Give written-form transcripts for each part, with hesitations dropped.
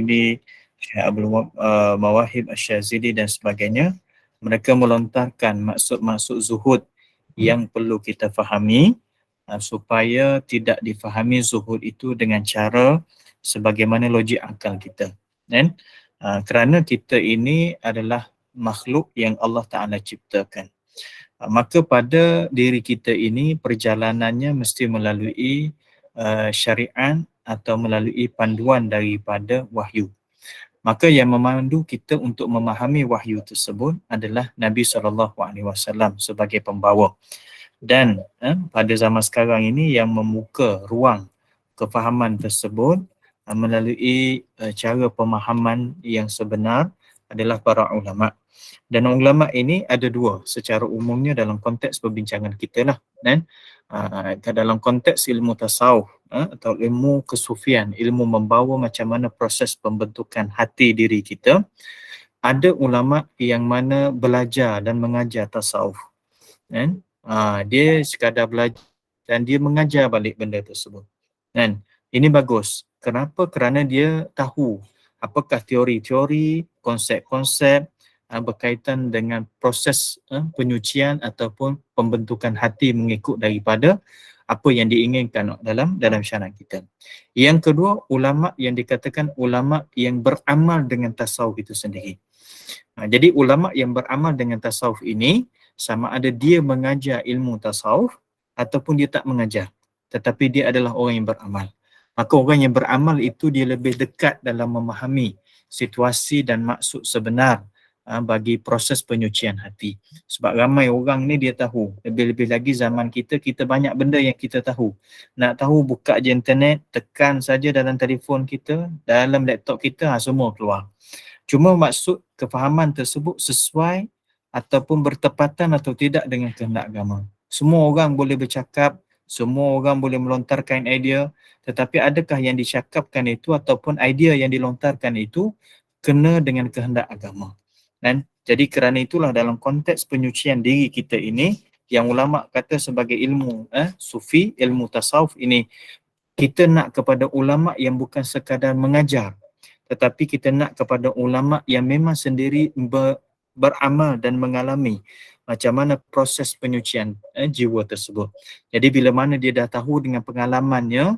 Al-Wahidi, Syekh Mawahib Asy-Syazili dan sebagainya, mereka melontarkan maksud-maksud zuhud yang perlu kita fahami supaya tidak difahami zuhud itu dengan cara sebagaimana logik akal kita. Dan kerana kita ini adalah makhluk yang Allah Ta'ala ciptakan. Maka pada diri kita ini perjalanannya mesti melalui syariat atau melalui panduan daripada wahyu. Maka yang memandu kita untuk memahami wahyu tersebut adalah Nabi SAW sebagai pembawa. Dan pada zaman sekarang ini yang membuka ruang kefahaman tersebut melalui cara pemahaman yang sebenar adalah para ulama. Dan ulama ini ada dua secara umumnya dalam konteks perbincangan kita lah. Dan dalam konteks ilmu tasawuf atau ilmu kesufian, ilmu membawa macam mana proses pembentukan hati diri kita, ada ulama yang mana belajar dan mengajar tasawuf. Dan dia sekadar belajar dan dia mengajar balik benda tersebut. Dan ini bagus. Kenapa? Kerana dia tahu apakah teori-teori, konsep-konsep berkaitan dengan proses penyucian ataupun pembentukan hati mengikut daripada apa yang diinginkan dalam syariat kita. Yang kedua, ulama yang dikatakan ulama yang beramal dengan tasawuf itu sendiri. Jadi ulama yang beramal dengan tasawuf ini sama ada dia mengajar ilmu tasawuf ataupun dia tak mengajar, tetapi dia adalah orang yang beramal. Maka orang yang beramal itu dia lebih dekat dalam memahami situasi dan maksud sebenar bagi proses penyucian hati. Sebab ramai orang ni dia tahu, lebih-lebih lagi zaman kita banyak benda yang kita tahu. Nak tahu buka je internet, tekan saja dalam telefon kita, dalam laptop kita, semua keluar. Cuma maksud kefahaman tersebut sesuai ataupun bertepatan atau tidak dengan kehendak agama. Semua orang boleh bercakap, semua orang boleh melontarkan idea, tetapi adakah yang dicakapkan itu ataupun idea yang dilontarkan itu kena dengan kehendak agama? Dan jadi kerana itulah dalam konteks penyucian diri kita ini, yang ulama kata sebagai ilmu sufi, ilmu tasawuf ini, kita nak kepada ulama yang bukan sekadar mengajar, tetapi kita nak kepada ulama yang memang sendiri beramal dan mengalami macam mana proses penyucian jiwa tersebut. Jadi bila mana dia dah tahu dengan pengalamannya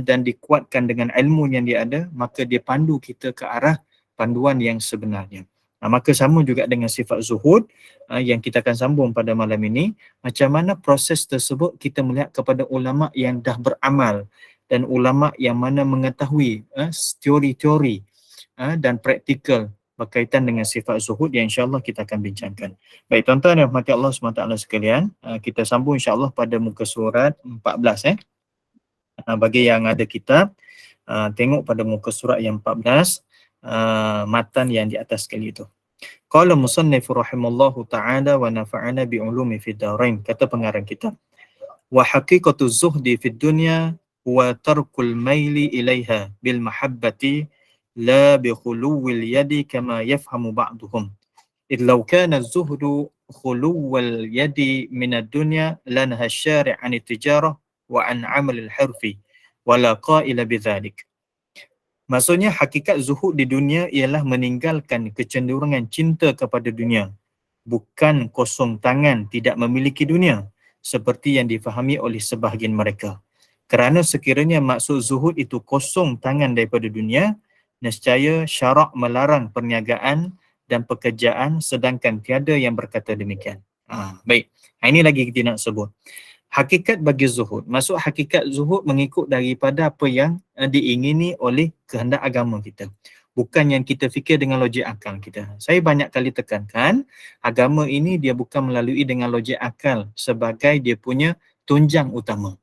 dan dikuatkan dengan ilmu yang dia ada, maka dia pandu kita ke arah panduan yang sebenarnya. Maka sama juga dengan sifat zuhud yang kita akan sambung pada malam ini. Macam mana proses tersebut kita melihat kepada ulama yang dah beramal dan ulama yang mana mengetahui teori-teori dan praktikal berkaitan dengan sifat zuhud yang insyaAllah kita akan bincangkan. Baik tuan-tuan dan rahmati Allah SWT sekalian, kita sambung insyaAllah pada muka surat 14. Bagi yang ada kitab, tengok pada muka surat yang 14, matan yang di atas sekali itu. Qala musannif rahimallahu ta'ala wa nafa'ana bi'ulumi fid darain. Kata pengarang kitab, wa haqiqatu zuhdi fid dunya wa tarkul maili ilaiha bil mahabbati la bi khuluwil yadi kama yafhamu ba'duhum. Idh law kana az-zuhdu khuluwal yadi min ad-dunya lanaha asy-syari' 'an at-tijarah wa 'an 'amal al-hirfi wa la qa'ila bidzalik. Maksudnya hakikat zuhud di dunia ialah meninggalkan kecenderungan cinta kepada dunia, bukan kosong tangan tidak memiliki dunia seperti yang difahami oleh sebahagian mereka. Kerana sekiranya maksud zuhud itu kosong tangan daripada dunia, nescaya syarak melarang perniagaan dan pekerjaan sedangkan tiada yang berkata demikian. Baik, ini lagi kita nak sebut. Hakikat bagi zuhud. Maksud hakikat zuhud mengikut daripada apa yang diingini oleh kehendak agama kita. Bukan yang kita fikir dengan logik akal kita. Saya banyak kali tekankan, agama ini dia bukan melalui dengan logik akal sebagai dia punya tunjang utama.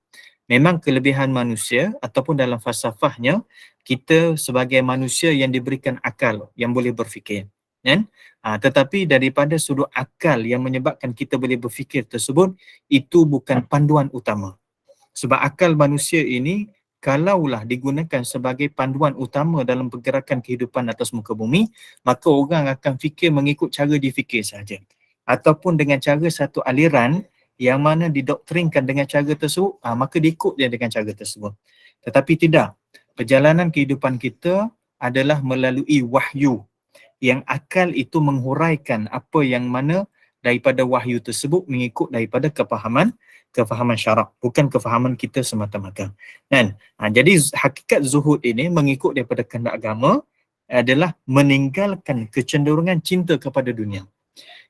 Memang kelebihan manusia ataupun dalam falsafahnya, kita sebagai manusia yang diberikan akal, yang boleh berfikir. Kan? Tetapi daripada sudut akal yang menyebabkan kita boleh berfikir tersebut, itu bukan panduan utama. Sebab akal manusia ini, kalaulah digunakan sebagai panduan utama dalam pergerakan kehidupan atas muka bumi, maka orang akan fikir mengikut cara difikir sahaja. Ataupun dengan cara satu aliran yang mana didoktrinkan dengan cara tersebut, maka dia ikut dia dengan cara tersebut. Tetapi tidak. Perjalanan kehidupan kita adalah melalui wahyu, yang akal itu menghuraikan apa yang mana daripada wahyu tersebut mengikut daripada kefahaman syarak, bukan kefahaman kita semata-mata. Kan? Jadi hakikat zuhud ini mengikut daripada kehendak agama adalah meninggalkan kecenderungan cinta kepada dunia.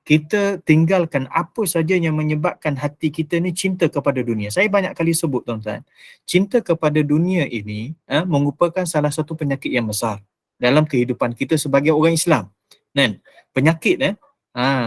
Kita tinggalkan apa saja yang menyebabkan hati kita ni cinta kepada dunia. Saya banyak kali sebut tuan-tuan, cinta kepada dunia ini merupakan salah satu penyakit yang besar dalam kehidupan kita sebagai orang Islam. Kan? Penyakit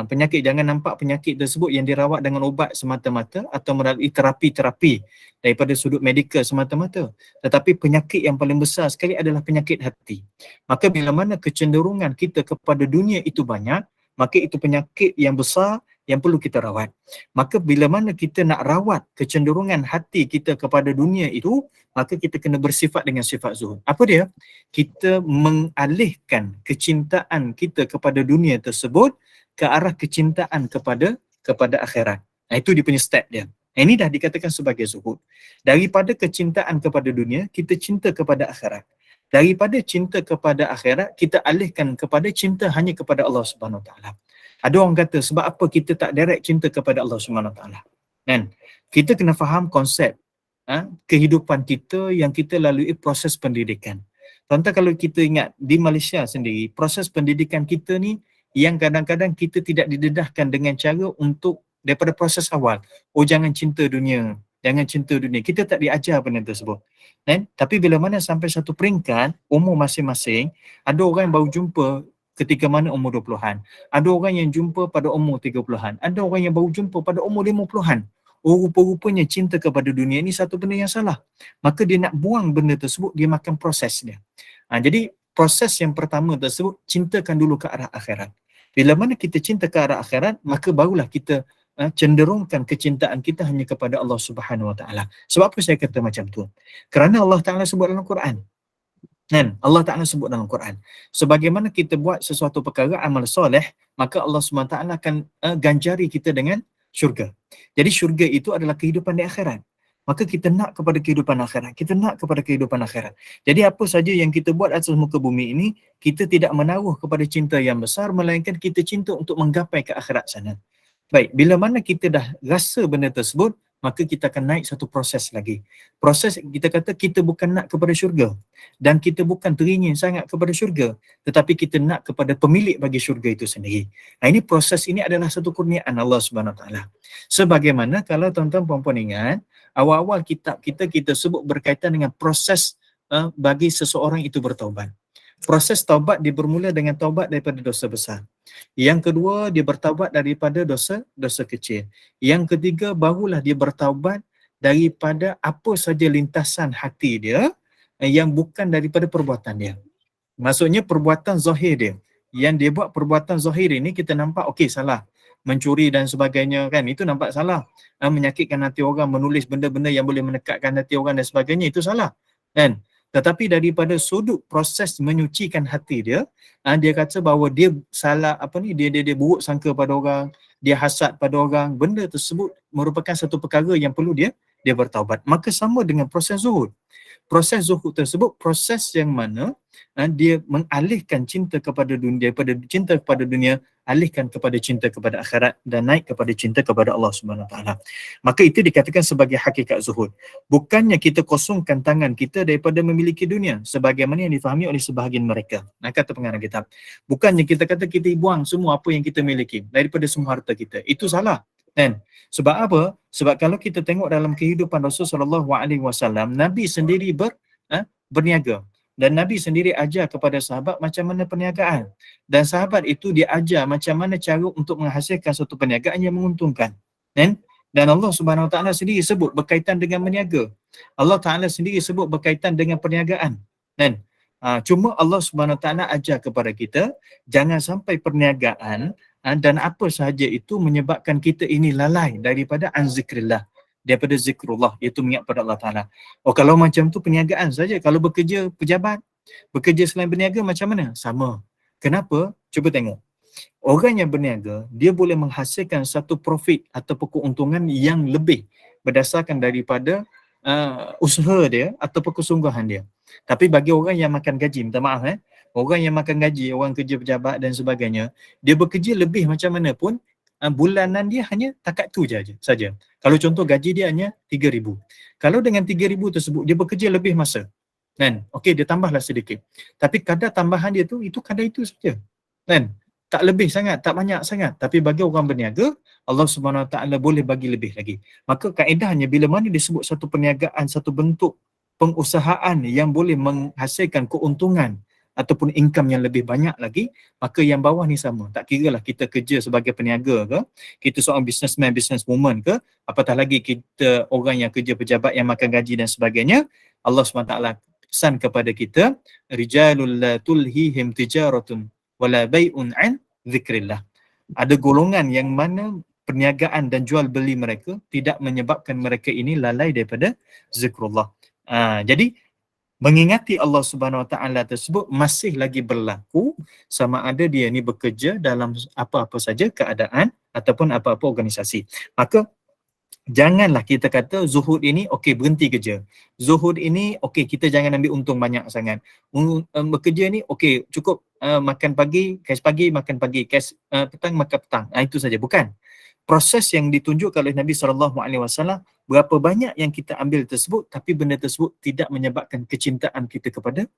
penyakit, jangan nampak penyakit tersebut yang dirawat dengan ubat semata-mata atau melalui terapi-terapi daripada sudut medikal semata-mata. Tetapi penyakit yang paling besar sekali adalah penyakit hati. Maka bila mana kecenderungan kita kepada dunia itu banyak, maka itu penyakit yang besar yang perlu kita rawat. Maka bila mana kita nak rawat kecenderungan hati kita kepada dunia itu, maka kita kena bersifat dengan sifat zuhud. Apa dia? Kita mengalihkan kecintaan kita kepada dunia tersebut ke arah kecintaan kepada akhirat. Itu dia punya step dia. Ini dah dikatakan sebagai zuhud. Daripada kecintaan kepada dunia, kita cinta kepada akhirat. Daripada cinta kepada akhirat, kita alihkan kepada cinta hanya kepada Allah Subhanahu Wa Taala. Ada orang kata, sebab apa kita tak direct cinta kepada Allah Subhanahu Wa Taala? Kan? Kita kena faham konsep kehidupan kita yang kita lalui proses pendidikan. Contoh kalau kita ingat di Malaysia sendiri, proses pendidikan kita ni yang kadang-kadang kita tidak didedahkan dengan cara untuk daripada proses awal. Oh, jangan cinta dunia. Jangan cinta dunia. Kita tak diajar benda tersebut. Tapi bila mana sampai satu peringkat, umur masing-masing, ada orang yang baru jumpa ketika mana umur 20-an. Ada orang yang jumpa pada umur 30-an. Ada orang yang baru jumpa pada umur 50-an. Oh, rupa-rupanya cinta kepada dunia ini satu benda yang salah. Maka dia nak buang benda tersebut, dia makan proses dia. Jadi proses yang pertama tersebut, cintakan dulu ke arah akhirat. Bila mana kita cinta ke arah akhirat, maka barulah kita cenderungkan kecintaan kita hanya kepada Allah Subhanahu Wa Taala. Sebab apa saya kata macam tu? Kerana Allah Taala sebut dalam Quran. Kan? Allah Taala sebut dalam Quran. Sebagaimana kita buat sesuatu perkara amal soleh, maka Allah Subhanahu Wa Taala akan ganjari kita dengan syurga. Jadi syurga itu adalah kehidupan di akhirat. Maka kita nak kepada kehidupan akhirat. Kita nak kepada kehidupan akhirat. Jadi apa saja yang kita buat atas muka bumi ini, kita tidak menaruh kepada cinta yang besar, melainkan kita cinta untuk menggapai ke akhirat sana. Baik, bila mana kita dah rasa benda tersebut, maka kita akan naik satu proses lagi. Proses kita kata kita bukan nak kepada syurga dan kita bukan teringin sangat kepada syurga, tetapi kita nak kepada pemilik bagi syurga itu sendiri. Ini proses ini adalah satu kurniaan Allah Subhanahu Wa Taala. Sebagaimana kalau tuan-tuan puan-puan ingat, awal-awal kitab kita sebut berkaitan dengan proses bagi seseorang itu bertaubat. Proses taubat dia bermula dengan taubat daripada dosa besar. Yang kedua, dia bertaubat daripada dosa kecil. Yang ketiga, barulah dia bertaubat daripada apa saja lintasan hati dia yang bukan daripada perbuatan dia. Maksudnya perbuatan zahir dia. Yang dia buat perbuatan zahir ini kita nampak okey salah. Mencuri dan sebagainya kan, itu nampak salah. Menyakitkan hati orang, menulis benda-benda yang boleh menekatkan hati orang dan sebagainya, itu salah. Kan? Tetapi daripada sudut proses menyucikan hati dia, dia kata bahawa dia salah dia buruk sangka pada orang, dia hasad pada orang, benda tersebut merupakan satu perkara yang perlu dia bertaubat. Maka sama dengan proses zuhud. Proses zuhud tersebut proses yang mana dia mengalihkan cinta kepada dunia, daripada cinta kepada dunia, alihkan kepada cinta kepada akhirat dan naik kepada cinta kepada Allah Subhanahu Wa Taala. Maka itu dikatakan sebagai hakikat zuhud. Bukannya kita kosongkan tangan kita daripada memiliki dunia sebagaimana yang difahami oleh sebahagian mereka. Kata pengarang kitab. Bukannya kita kata kita buang semua apa yang kita miliki daripada semua harta kita. Itu salah. Kan? Sebab apa? Sebab kalau kita tengok dalam kehidupan Rasulullah SAW, Nabi sendiri berniaga. Dan Nabi sendiri ajar kepada sahabat macam mana perniagaan. Dan sahabat itu dia ajar macam mana cara untuk menghasilkan suatu perniagaan yang menguntungkan. Dan Allah Subhanahu Wa Taala sendiri sebut berkaitan dengan berniaga. Allah Taala sendiri sebut berkaitan dengan perniagaan. Dan cuma Allah Subhanahu Wa Taala ajar kepada kita jangan sampai perniagaan dan apa sahaja itu menyebabkan kita ini lalai daripada zikrillah, daripada zikrullah, iaitu mengingat pada Allah Ta'ala. Kalau macam tu perniagaan saja, kalau bekerja pejabat, bekerja selain berniaga macam mana? Sama. Kenapa? Cuba tengok. Orang yang berniaga, dia boleh menghasilkan satu profit atau keuntungan yang lebih berdasarkan daripada usaha dia atau kesungguhan dia. Tapi bagi orang yang makan gaji, minta maaf Orang yang makan gaji, orang kerja pejabat dan sebagainya, dia bekerja lebih macam mana pun, bulanan dia hanya takat tu saja. Kalau contoh gaji dia hanya 3,000. Kalau dengan 3,000 tersebut, dia bekerja lebih masa. Kan? Okey, dia tambahlah sedikit. Tapi kadar tambahan dia tu, itu kadar itu saja. Kan? Tak lebih sangat, tak banyak sangat. Tapi bagi orang berniaga, Allah Subhanahu Wa Taala boleh bagi lebih lagi. Maka kaedahnya bila mana disebut satu perniagaan, satu bentuk pengusahaan yang boleh menghasilkan keuntungan ataupun income yang lebih banyak lagi, maka yang bawah ni sama. Tak kira lah kita kerja sebagai peniaga ke, kita seorang businessman, businesswoman ke, apatah lagi kita orang yang kerja pejabat yang makan gaji dan sebagainya, Allah SWT pesan kepada kita, rijalul la tulhihim tijaratun wala bai'un an zikrillah. Ada golongan yang mana perniagaan dan jual beli mereka tidak menyebabkan mereka ini lalai daripada zikrullah. Jadi mengingati Allah Subhanahu Wa Taala tersebut masih lagi berlaku sama ada dia ni bekerja dalam apa-apa saja keadaan ataupun apa-apa organisasi. Maka janganlah kita kata zuhud ini okey berhenti kerja. Zuhud ini okey kita jangan ambil untung banyak sangat. Bekerja ni okey cukup makan pagi, cash pagi makan pagi, cash petang makan petang. Itu saja, bukan. Proses yang ditunjukkan oleh Nabi SAW, berapa banyak yang kita ambil tersebut tapi benda tersebut tidak menyebabkan kecintaan kita kepada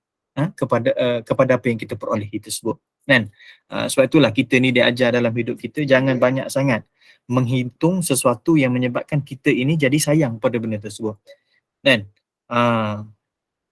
apa yang kita perolehi tersebut. Kan? Sebab itulah kita ni diajar dalam hidup kita jangan banyak sangat menghitung sesuatu yang menyebabkan kita ini jadi sayang pada benda tersebut. Kan?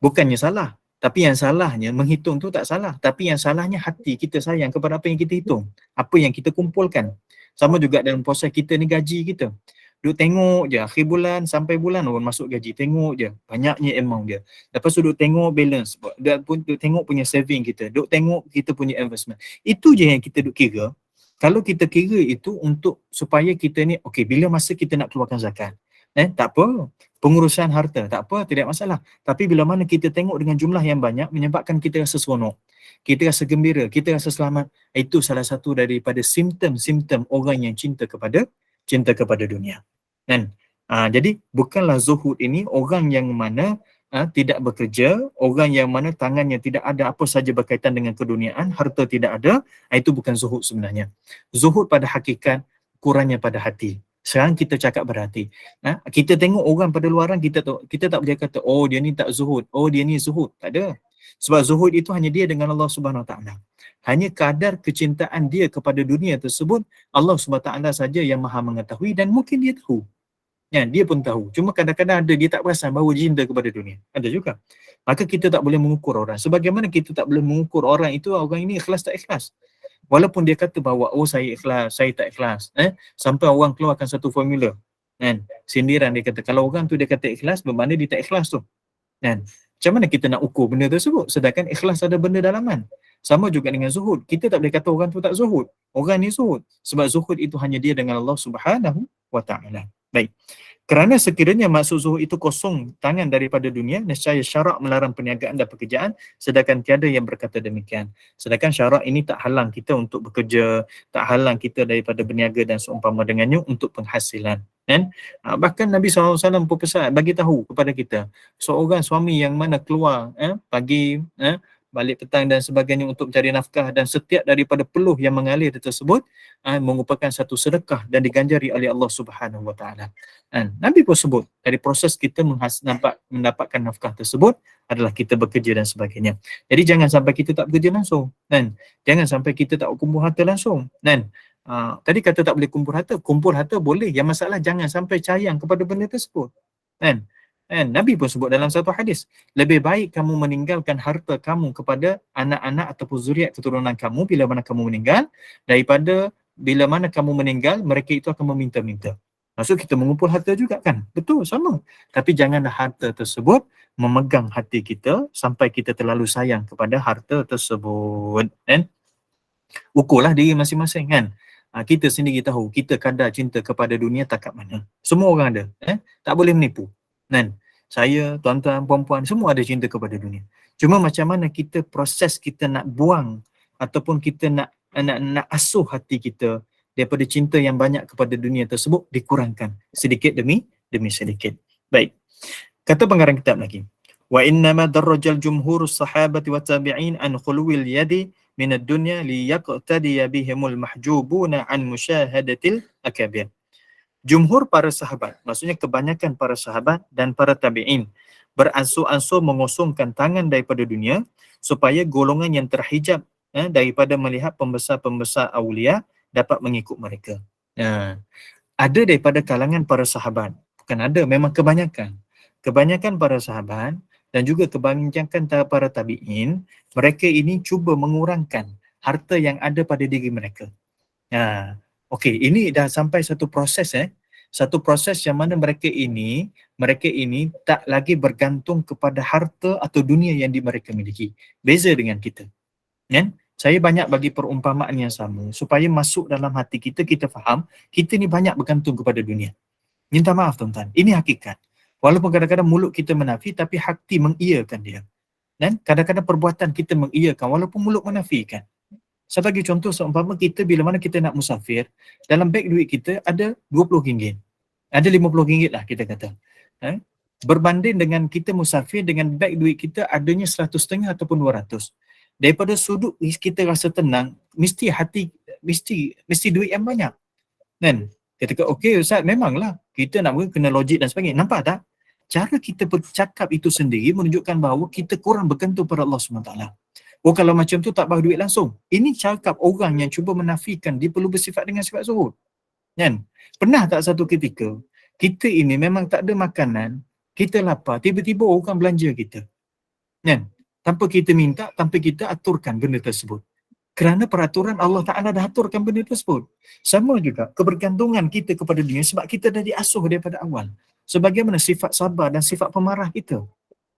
Bukannya salah, tapi yang salahnya menghitung tu tak salah, tapi yang salahnya hati kita sayang kepada apa yang kita hitung, apa yang kita kumpulkan. Sama juga dalam proses kita ni gaji kita. Duk tengok je akhir bulan sampai bulan orang masuk gaji, tengok je banyaknya amount dia. Lepas tu duk tengok balance, duk tengok punya saving kita, duk tengok kita punya investment. Itu je yang kita duk kira. Kalau kita kira itu untuk supaya kita ni okey bila masa kita nak keluarkan zakat. Tak apa. Pengurusan harta tak apa, tidak masalah. Tapi bila mana kita tengok dengan jumlah yang banyak menyebabkan kita rasa seronok, kita rasa gembira, kita rasa selamat, itu salah satu daripada simptom-simptom orang yang cinta kepada dunia. Kan? Jadi bukanlah zuhud ini orang yang mana tidak bekerja, orang yang mana tangannya tidak ada apa saja berkaitan dengan keduniaan, harta tidak ada, itu bukan zuhud sebenarnya. Zuhud pada hakikat kurangnya pada hati. Sekarang kita cakap berhati. Kita tengok orang pada luaran, kita tak boleh kata, oh dia ni tak zuhud, oh dia ni zuhud. Tak ada. Sebab zuhud itu hanya dia dengan Allah Subhanahu Wa Taala. Hanya kadar kecintaan dia kepada dunia tersebut, Allah Subhanahu Wa Taala saja yang maha mengetahui dan mungkin dia tahu. Ya, dia pun tahu. Cuma kadang-kadang ada dia tak perasan bahawa dia cinta kepada dunia. Ada juga. Maka kita tak boleh mengukur orang. Sebagaimana kita tak boleh mengukur orang itu, orang ini ikhlas tak ikhlas. Walaupun dia kata bahawa oh saya ikhlas, saya tak ikhlas, sampai orang keluarkan satu formula, kan? Sindiran dia kata kalau orang tu dia kata ikhlas, bermakna dia tak ikhlas tu, kan? Macam mana kita nak ukur benda tersebut sedangkan ikhlas ada benda dalaman? Sama juga dengan zuhud. Kita tak boleh kata orang tu tak zuhud. Orang ni zuhud sebab zuhud itu hanya dia dengan Allah Subhanahu Wa Taala. Baik. Kerana sekiranya maksud zuhud itu kosong tangan daripada dunia, nescaya syarak melarang perniagaan dan pekerjaan, sedangkan tiada yang berkata demikian. Sedangkan syarak ini tak halang kita untuk bekerja, tak halang kita daripada berniaga dan seumpama dengannya untuk penghasilan. Kan? Bahkan Nabi SAW berpesan, bagi tahu kepada kita, seorang suami yang mana keluar pagi, balik petang dan sebagainya untuk mencari nafkah dan setiap daripada peluh yang mengalir tersebut merupakan satu sedekah dan diganjari oleh Allah Subhanahu Wa Taala. Nabi pun sebut dari proses kita mendapatkan nafkah tersebut adalah kita bekerja dan sebagainya. Jadi jangan sampai kita tak bekerja langsung, kan? Jangan sampai kita tak kumpul harta langsung, kan? Tadi kata tak boleh kumpul harta boleh. Yang masalah jangan sampai sayang kepada benda tersebut, kan? Nabi pun sebut dalam satu hadis, lebih baik kamu meninggalkan harta kamu kepada anak-anak ataupun zuriat keturunan kamu bila mana kamu meninggal, daripada bila mana kamu meninggal mereka itu akan meminta-minta. Maksud kita mengumpul harta juga, kan? Betul, sama. Tapi janganlah harta tersebut memegang hati kita sampai kita terlalu sayang kepada harta tersebut, kan? Ukurlah diri masing-masing, kan? Kita sendiri tahu kita kadar cinta kepada dunia takat mana. Semua orang ada, tak boleh menipu, kan? Saya, tuan-tuan, puan-puan, semua ada cinta kepada dunia. Cuma macam mana kita proses kita nak buang ataupun kita nak asuh hati kita daripada cinta yang banyak kepada dunia tersebut dikurangkan sedikit demi sedikit. Baik. Kata pengarang kitab lagi. Wa innama darrajal jumhurus sahabati wa tabi'in an khuluwil yadi min ad-dunya liyaqtadiya bihimul mahjubuna an musyahadatil akabir. Jumhur para sahabat, maksudnya kebanyakan para sahabat dan para tabi'in beransur-ansur mengosongkan tangan daripada dunia supaya golongan yang terhijab daripada melihat pembesar-pembesar awliya dapat mengikut mereka. Ada daripada kalangan para sahabat, bukan ada, memang kebanyakan para sahabat dan juga kebanyakan para tabi'in, mereka ini cuba mengurangkan harta yang ada pada diri mereka. Okey, ini dah sampai satu proses satu proses yang mana mereka ini tak lagi bergantung kepada harta atau dunia yang mereka miliki. Beza dengan kita. Kan? Saya banyak bagi perumpamaan yang sama supaya masuk dalam hati kita, kita faham kita ni banyak bergantung kepada dunia. Minta maaf tuan-tuan, ini hakikat. Walaupun kadang-kadang mulut kita menafi tapi hati mengiyakan dia. Dan kadang-kadang perbuatan kita mengiyakan walaupun mulut menafikan. Sebagai contoh, seumpama kita bila mana kita nak musafir, dalam beg duit kita ada RM20, ada RM50 lah kita kata. Berbanding dengan kita musafir dengan beg duit kita adanya RM100 ataupun RM200. Daripada sudut kita rasa tenang, mesti duit yang banyak. Kan? Kita kata, okey Ustaz, memanglah kita nak kena logik dan sebagainya. Nampak tak? Cara kita bercakap itu sendiri menunjukkan bahawa kita kurang bergantung pada Allah SWT. Oh, kalau macam tu tak bawa duit langsung. Ini cakap orang yang cuba menafikan dia perlu bersifat dengan sifat zuhud. Kan? Pernah tak satu ketika kita ini memang tak ada makanan, kita lapar, tiba-tiba orang belanja kita. Kan? Tanpa kita minta, tanpa kita aturkan benda tersebut. Kerana peraturan Allah Ta'ala dah aturkan benda tersebut. Sama juga kebergantungan kita kepada dunia sebab kita dah diasuh daripada awal. Sebagaimana sifat sabar dan sifat pemarah kita.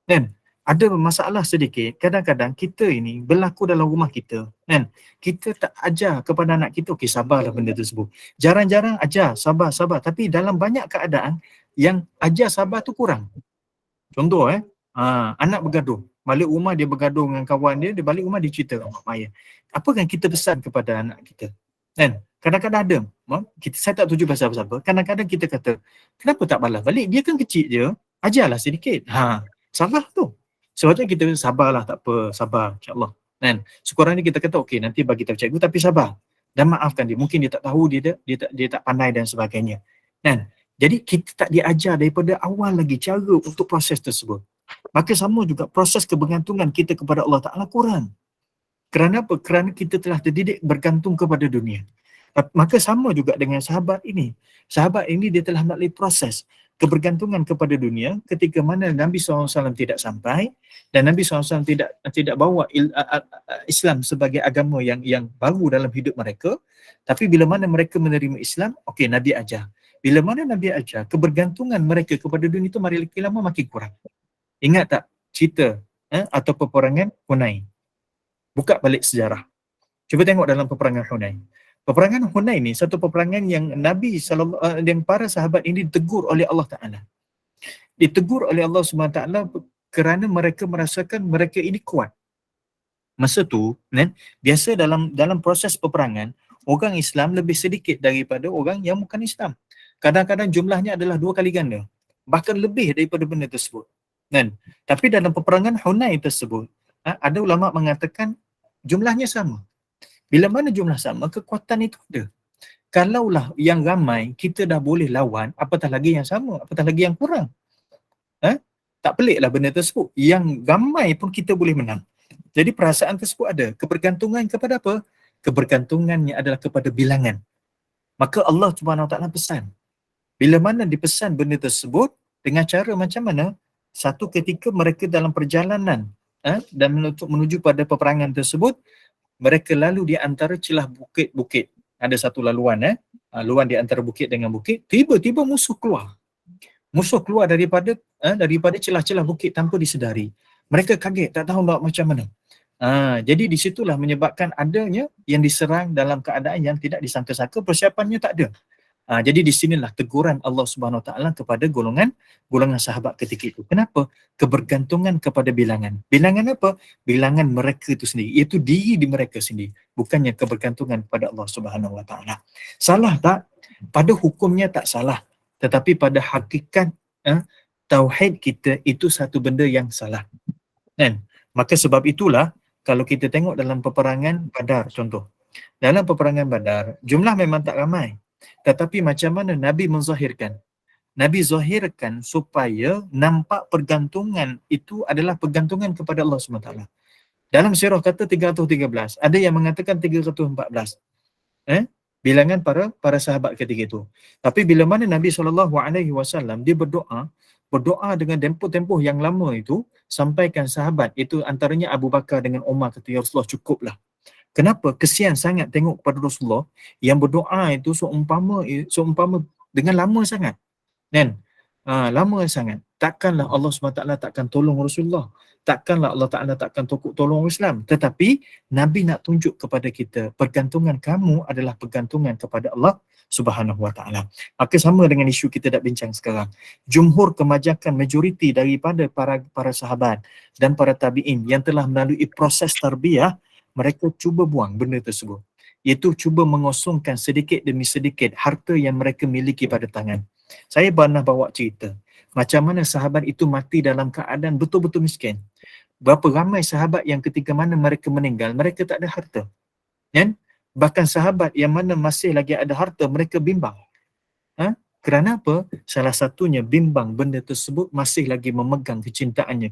Kan? Ada masalah sedikit, kadang-kadang kita ini berlaku dalam rumah kita, kan? Kita tak ajar kepada anak kita, okey sabarlah benda tersebut. Jarang-jarang ajar sabar, tapi dalam banyak keadaan yang ajar sabar tu kurang. Contoh anak bergaduh, balik rumah dia bergaduh dengan kawan dia balik rumah dia cerita kat mak ayah. Apa kan kita pesan kepada anak kita? Kan? Kadang-kadang ada, saya tak tuju pasal apa-apa, kadang-kadang kita kata, kenapa tak balas balik? Dia kan kecil je, ajarlah sedikit. Salah tu. Sebabnya kita sabarlah, tak apa, sabar insya-Allah. Kan? Sekurang-kurangnya kita kata okey nanti bagi tahu cikgu tapi sabar. Dan maafkan dia. Mungkin dia tak tahu, dia tak pandai dan sebagainya. Kan? Jadi kita tak diajar daripada awal lagi cara untuk proses tersebut. Maka sama juga proses kebergantungan kita kepada Allah Ta'ala kurang. Kerana apa? Kerana kita telah terdidik bergantung kepada dunia. Maka sama juga dengan sahabat ini. Sahabat ini dia telah melalui proses kebergantungan kepada dunia ketika mana Nabi SAW tidak sampai dan Nabi SAW tidak bawa Islam sebagai agama yang baru dalam hidup mereka. Tapi bila mana mereka menerima Islam, okey Nabi ajar. Bila mana Nabi ajar, kebergantungan mereka kepada dunia itu makin lama makin kurang. Ingat tak cerita atau peperangan Hunain? Buka balik sejarah. Cuba tengok dalam peperangan Hunain. Peperangan Hunain ni satu peperangan yang Nabi yang para sahabat ini ditegur oleh Allah Ta'ala. Ditegur oleh Allah SWT kerana mereka merasakan mereka ini kuat. Masa tu, biasa dalam proses peperangan, orang Islam lebih sedikit daripada orang yang bukan Islam. Kadang-kadang jumlahnya adalah 2 kali ganda. Bahkan lebih daripada benda tersebut. Tapi dalam peperangan Hunain tersebut, ada ulama mengatakan jumlahnya sama. Bila mana jumlah sama, kekuatan itu ada. Kalaulah yang ramai kita dah boleh lawan, apatah lagi yang sama, apatah lagi yang kurang. Tak peliklah benda tersebut. Yang ramai pun kita boleh menang. Jadi perasaan tersebut ada. Kebergantungan kepada apa? Kebergantungannya adalah kepada bilangan. Maka Allah Subhanahu Wa Taala pesan. Bila mana dipesan benda tersebut, dengan cara macam mana? Satu ketika mereka dalam perjalanan dan menuju pada peperangan tersebut, mereka lalu di antara celah bukit-bukit. Ada satu laluan laluan di antara bukit dengan bukit, tiba-tiba musuh keluar. Musuh keluar daripada celah-celah bukit tanpa disedari. Mereka kaget, tak tahu macam mana. Jadi di situlah menyebabkan adanya yang diserang dalam keadaan yang tidak disangka-sangka, persiapannya tak ada. Jadi di sinilah teguran Allah Subhanahu Wa Taala kepada golongan sahabat ketika itu. Kenapa? Kebergantungan kepada bilangan. Bilangan apa? Bilangan mereka itu sendiri, iaitu diri di mereka sendiri, bukannya kebergantungan kepada Allah Subhanahu Wa Taala. Salah tak? Pada hukumnya tak salah, tetapi pada hakikat tauhid kita itu satu benda yang salah. Kan? Maka sebab itulah kalau kita tengok dalam peperangan Badar contoh. Dalam peperangan Badar, jumlah memang tak ramai. Tetapi macam mana Nabi menzahirkan? Nabi zahirkan supaya nampak pergantungan itu adalah pergantungan kepada Allah SWT. Dalam sirah kata 313, ada yang mengatakan 314. Bilangan para sahabat ketika itu. Tapi bila mana Nabi SAW dia berdoa dengan tempoh-tempoh yang lama itu, sampaikan sahabat itu antaranya Abu Bakar dengan Umar kata, ya Rasulullah cukuplah. Kenapa? Kesian sangat tengok kepada Rasulullah yang berdoa itu seumpama dengan lama sangat. Kan? Lama sangat. Takkanlah Allah SWT takkan tolong Rasulullah. Takkanlah Allah Ta'ala takkan tolong Islam. Tetapi Nabi nak tunjuk kepada kita, pergantungan kamu adalah pergantungan kepada Allah Subhanahu Wa Ta'ala. Maka sama dengan isu kita dah bincang sekarang. Jumhur kebanyakan majoriti daripada para sahabat dan para tabi'in yang telah melalui proses tarbiyah, mereka cuba buang benda tersebut. Iaitu cuba mengosongkan sedikit demi sedikit harta yang mereka miliki pada tangan. Saya pernah bawa cerita macam mana sahabat itu mati dalam keadaan betul-betul miskin. Berapa ramai sahabat yang ketika mana mereka meninggal, mereka tak ada harta. Kan? Bahkan sahabat yang mana masih lagi ada harta, mereka bimbang. Kerana apa? Salah satunya bimbang benda tersebut masih lagi memegang kecintaannya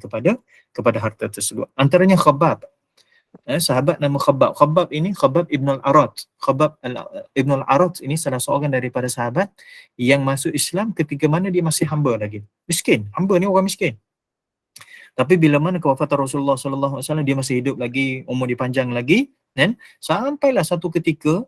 kepada harta tersebut. Antaranya Khabbab. Sahabat nama Khabbab. Khabbab ini Khabbab Ibn al-Arat. Khabbab Ibn al-Arat ini salah seorang daripada sahabat yang masuk Islam ketika mana dia masih hamba lagi. Miskin. Hamba ni orang miskin. Tapi bila mana kewafatan Rasulullah SAW, dia masih hidup lagi, umur dia panjang lagi, kan? Sampailah satu ketika,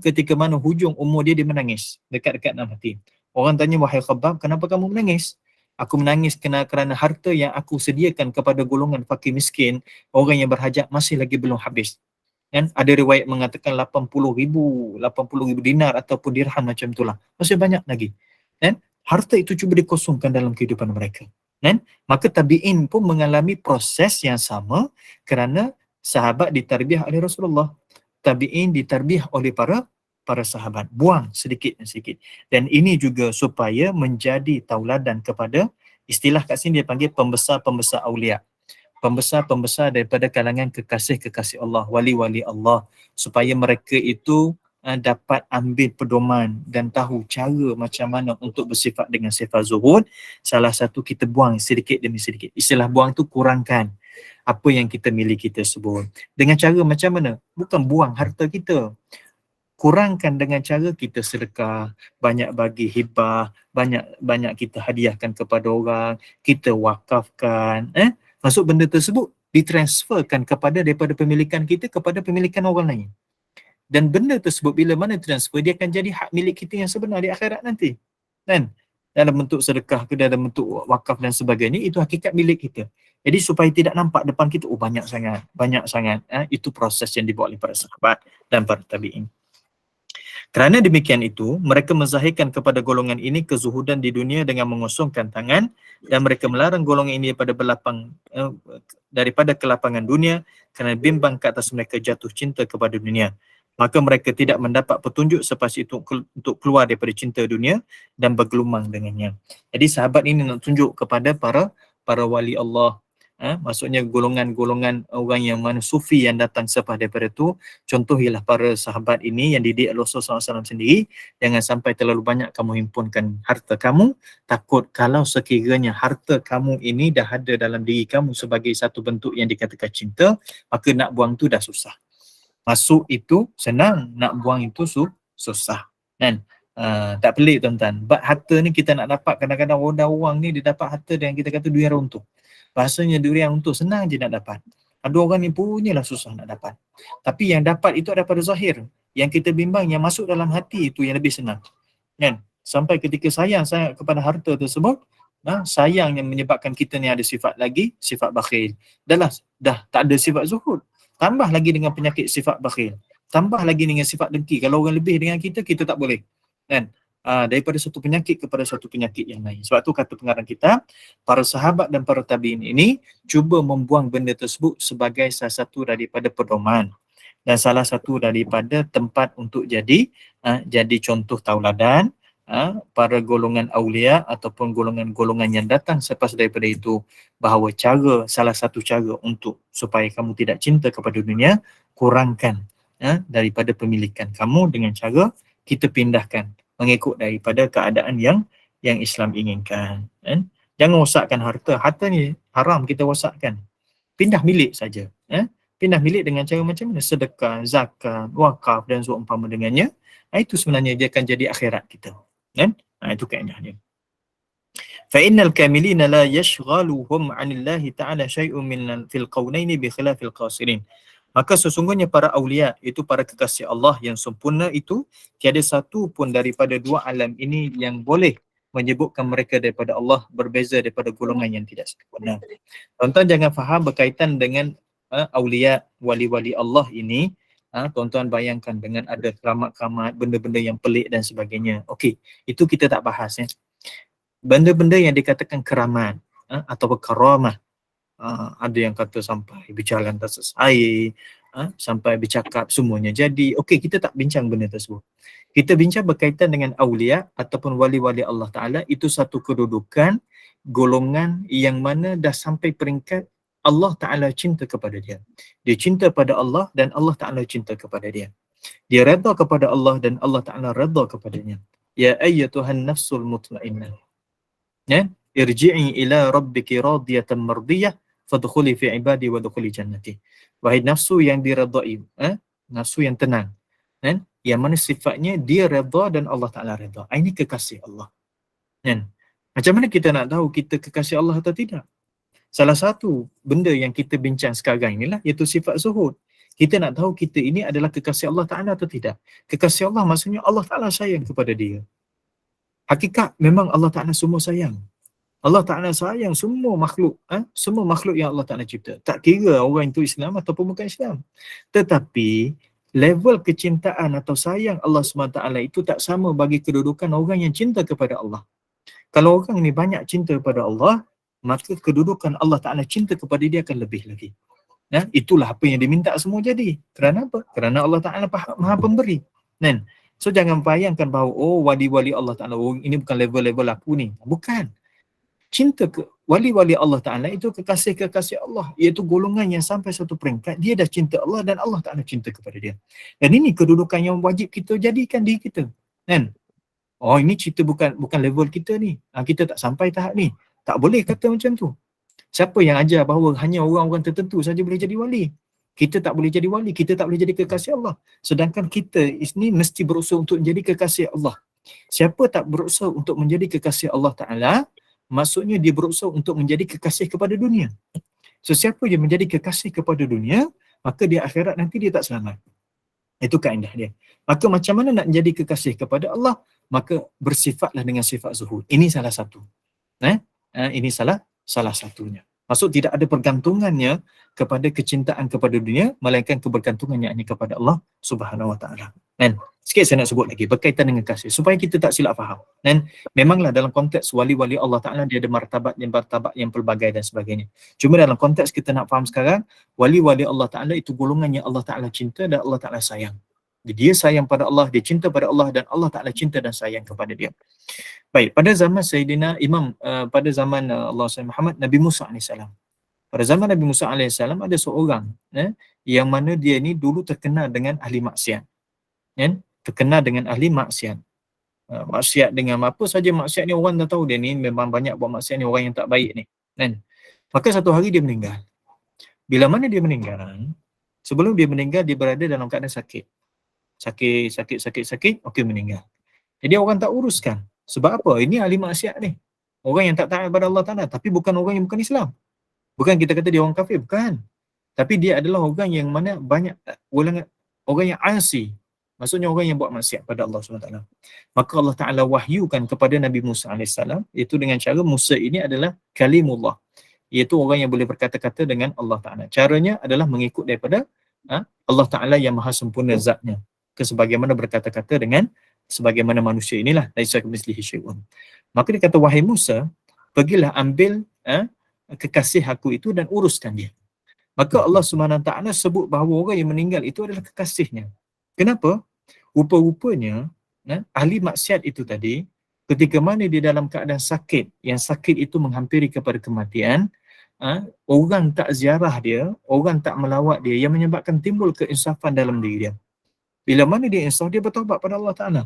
ketika mana hujung umur dia menangis dekat-dekat nak mati. Orang tanya, wahai Khabbab, kenapa kamu menangis? Aku menangis kerana harta yang aku sediakan kepada golongan fakir miskin, orang yang berhajat, masih lagi belum habis. Kan? Ada riwayat mengatakan 80,000 dinar ataupun dirham macam itulah. Masih banyak lagi. Kan? Harta itu cuba dikosongkan dalam kehidupan mereka. Kan? Maka tabi'in pun mengalami proses yang sama kerana sahabat ditarbiah oleh Rasulullah. Tabi'in ditarbiah oleh para sahabat. Buang sedikit dan sedikit. Dan ini juga supaya menjadi tauladan kepada, istilah kat sini dia panggil pembesar-pembesar awliya. Pembesar-pembesar daripada kalangan kekasih-kekasih Allah, wali-wali Allah. Supaya mereka itu dapat ambil pedoman dan tahu cara macam mana untuk bersifat dengan sifat zuhud. Salah satu kita buang sedikit demi sedikit. Istilah buang tu kurangkan apa yang kita miliki tersebut. Dengan cara macam mana? Bukan buang harta kita. Kurangkan dengan cara kita sedekah, banyak bagi hibah, banyak kita hadiahkan kepada orang, kita wakafkan. Maksud benda tersebut ditransferkan daripada pemilikan kita kepada pemilikan orang lain. Dan benda tersebut bila mana transfer, dia akan jadi hak milik kita yang sebenar di akhirat nanti. Kan? Dalam bentuk sedekah ke, dalam bentuk wakaf dan sebagainya, itu hakikat milik kita. Jadi supaya tidak nampak depan kita, banyak sangat. Itu proses yang dibuat oleh para sahabat dan para tabi'in. Kerana demikian itu, mereka menzahirkan kepada golongan ini kezuhudan di dunia dengan mengosongkan tangan, dan mereka melarang golongan ini daripada kelapangan dunia kerana bimbang ke atas mereka jatuh cinta kepada dunia. Maka mereka tidak mendapat petunjuk selepas itu untuk keluar daripada cinta dunia dan bergelumang dengannya. Jadi sahabat ini nak tunjuk kepada para wali Allah. Maksudnya golongan-golongan orang yang mana sufi yang datang selepas daripada itu. Contohilah para sahabat ini yang didik Rasulullah SAW sendiri. Jangan sampai terlalu banyak kamu himpunkan harta kamu. Takut kalau sekiranya harta kamu ini dah ada dalam diri kamu sebagai satu bentuk yang dikatakan cinta, maka nak buang tu dah susah. Masuk itu senang, nak buang itu susah. Kan? Tak pelik tuan-tuan. Bab harta ni kita nak dapat, kadang-kadang orang ni dia dapat harta dan kita kata durian runtuh. Bahasanya durian runtuh senang je nak dapat. Ada orang ni punyalah susah nak dapat. Tapi yang dapat itu daripada zahir. Yang kita bimbang, yang masuk dalam hati itu yang lebih senang. Kan? Sampai ketika sayang kepada harta tersebut, sayang yang menyebabkan kita ni ada sifat lagi, sifat bakhil. Dah tak ada sifat zuhud. Tambah lagi dengan penyakit sifat bakhil. Tambah lagi dengan sifat dengki. Kalau orang lebih dengan kita, kita tak boleh. Kan? Daripada satu penyakit kepada satu penyakit yang lain. Sebab tu kata pengarang kita, para sahabat dan para tabi'in ini cuba membuang benda tersebut sebagai salah satu daripada pedoman dan salah satu daripada tempat untuk jadi contoh tauladan para golongan aulia ataupun golongan-golongan yang datang selepas daripada itu, bahawa salah satu cara untuk supaya kamu tidak cinta kepada dunia, kurangkan daripada pemilikan kamu dengan cara kita pindahkan mengikut daripada keadaan yang Islam inginkan. Jangan rosakkan harta ni haram kita rosakkan. Pindah milik saja. Pindah milik dengan cara macam mana? Sedekah, zakat, wakaf dan seumpama dengannya. Itu sebenarnya dia akan jadi akhirat kita. Kan? Itu kaedah dia. فَإِنَّ الْكَامِلِينَ لَا يَشْغَلُهُمْ عَنِ اللَّهِ تَعَالَى شَيْءٌ مِنْ فِي الْقَوْنَيْنِ بِخِلَافِ الْقَاصِرِينَ. Maka sesungguhnya para awliya, itu para kekasih Allah yang sempurna itu, tiada satu pun daripada dua alam ini yang boleh menyebutkan mereka daripada Allah berbeza daripada golongan yang tidak sempurna. Tuan-tuan jangan faham berkaitan dengan awliya, wali-wali Allah ini, tuan-tuan bayangkan dengan ada keramat-keramat, benda-benda yang pelik dan sebagainya. Okey, itu kita tak bahas ya. Benda-benda yang dikatakan keramat atau karamah, ada yang kata sampai berjalan atas air, sampai bercakap semuanya jadi. Okey, kita tak bincang benda tersebut. Kita bincang berkaitan dengan awliya ataupun wali-wali Allah Ta'ala. Itu satu kedudukan golongan yang mana dah sampai peringkat Allah Ta'ala cinta kepada dia. Dia cinta pada Allah dan Allah Ta'ala cinta kepada dia. Dia redha kepada Allah dan Allah Ta'ala redha kepadanya. Ya ayyatuhan nafsul mutmainnah, irji'i ila rabbiki radiyatan mardiyah fadkhuli fi ibadi wa dkhuli jannati. Wahai nafsu yang diredai, nafsu yang tenang, yang mana sifatnya dia redha dan Allah Ta'ala redha. Ini kekasih Allah. Macam mana kita nak tahu kita kekasih Allah atau tidak? Salah satu benda yang kita bincang sekarang inilah iaitu sifat zuhud. Kita nak tahu kita ini adalah kekasih Allah Ta'ala atau tidak. Kekasih Allah maksudnya Allah Ta'ala sayang kepada dia. Hakikat memang Allah Ta'ala semua sayang. Allah Ta'ala sayang semua makhluk, semua makhluk yang Allah Ta'ala cipta. Tak kira orang itu Islam ataupun bukan Islam. Tetapi level kecintaan atau sayang Allah SWT itu tak sama bagi kedudukan orang yang cinta kepada Allah. Kalau orang ni banyak cinta kepada Allah, maka kedudukan Allah Ta'ala cinta kepada dia akan lebih lagi. Itulah apa yang diminta semua jadi. Kerana apa? Kerana Allah Ta'ala maha pemberi. So jangan bayangkan bahawa wali-wali Allah Ta'ala, ini bukan level-level aku ni. Bukan. Cinta ke wali-wali Allah Ta'ala itu kekasih-kekasih Allah, iaitu golongan yang sampai satu peringkat dia dah cinta Allah dan Allah Ta'ala cinta kepada dia. Dan ini kedudukan yang wajib kita jadikan diri kita. Ini cerita bukan level kita ni. Kita tak sampai tahap ni. Tak boleh kata macam tu. Siapa yang ajar bahawa hanya orang-orang tertentu saja boleh jadi wali? Kita tak boleh jadi wali, kita tak boleh jadi kekasih Allah. Sedangkan kita ini mesti berusaha untuk menjadi kekasih Allah. Siapa tak berusaha untuk menjadi kekasih Allah Ta'ala, maksudnya dia berusaha untuk menjadi kekasih kepada dunia. So siapa yang menjadi kekasih kepada dunia, maka di akhirat nanti dia tak selamat. Itu kaedah dia. Maka macam mana nak menjadi kekasih kepada Allah? Maka bersifatlah dengan sifat zuhud. Ini salah satu. Ini salah satunya. Maksud tidak ada pergantungannya kepada kecintaan kepada dunia, melainkan kebergantungannya hanya kepada Allah Subhanahu Wa Taala. Dan sikit saya nak sebut lagi berkaitan dengan kasih supaya kita tak silap faham. Dan memanglah dalam konteks wali-wali Allah Taala dia ada martabat yang pelbagai dan sebagainya. Cuma dalam konteks kita nak faham sekarang, wali-wali Allah Taala itu golongan yang Allah Taala cinta dan Allah Taala sayang. Dia sayang pada Allah, dia cinta pada Allah dan Allah Taala cinta dan sayang kepada dia. Baik, pada zaman Sayyidina Imam, pada zaman Allah SWT Muhammad, Nabi Musa AS. Pada zaman Nabi Musa AS ada seorang yang mana dia ni dulu terkenal dengan ahli maksiat. Terkenal dengan ahli maksiat. Maksiat dengan apa saja maksiat ni orang dah tahu dia ni memang banyak buat maksiat ni, orang yang tak baik ni. Maka satu hari dia meninggal. Bila mana dia meninggal? Sebelum dia meninggal dia berada dalam keadaan sakit. Sakit, okey meninggal. Jadi orang tak uruskan. Sebab apa? Ini ahli maksiat ni. Orang yang tak taat kepada Allah Ta'ala. Tapi bukan orang yang bukan Islam. Bukan kita kata dia orang kafir. Bukan. Tapi dia adalah orang yang mana banyak orang yang asi. Maksudnya orang yang buat maksiat pada Allah SWT. Maka Allah Ta'ala wahyukan kepada Nabi Musa AS. Itu dengan cara Musa ini adalah kalimullah. Iaitu orang yang boleh berkata-kata dengan Allah Ta'ala. Caranya adalah mengikut daripada Allah Ta'ala yang maha sempurna zatnya. Sebagaimana berkata-kata dengan sebagaimana manusia inilah, laisa kamitslihi syai'un. Maka dia kata, wahai Musa, pergilah ambil kekasih aku itu dan uruskan dia. Maka Allah SWT sebut bahawa orang yang meninggal itu adalah kekasihnya. Kenapa? Rupa-rupanya ahli maksiat itu tadi ketika mana dia dalam keadaan sakit, yang sakit itu menghampiri kepada kematian, orang tak ziarah dia, orang tak melawat dia, yang menyebabkan timbul keinsafan dalam diri dia. Bila mana dia insaf, dia bertaubat pada Allah Ta'ala.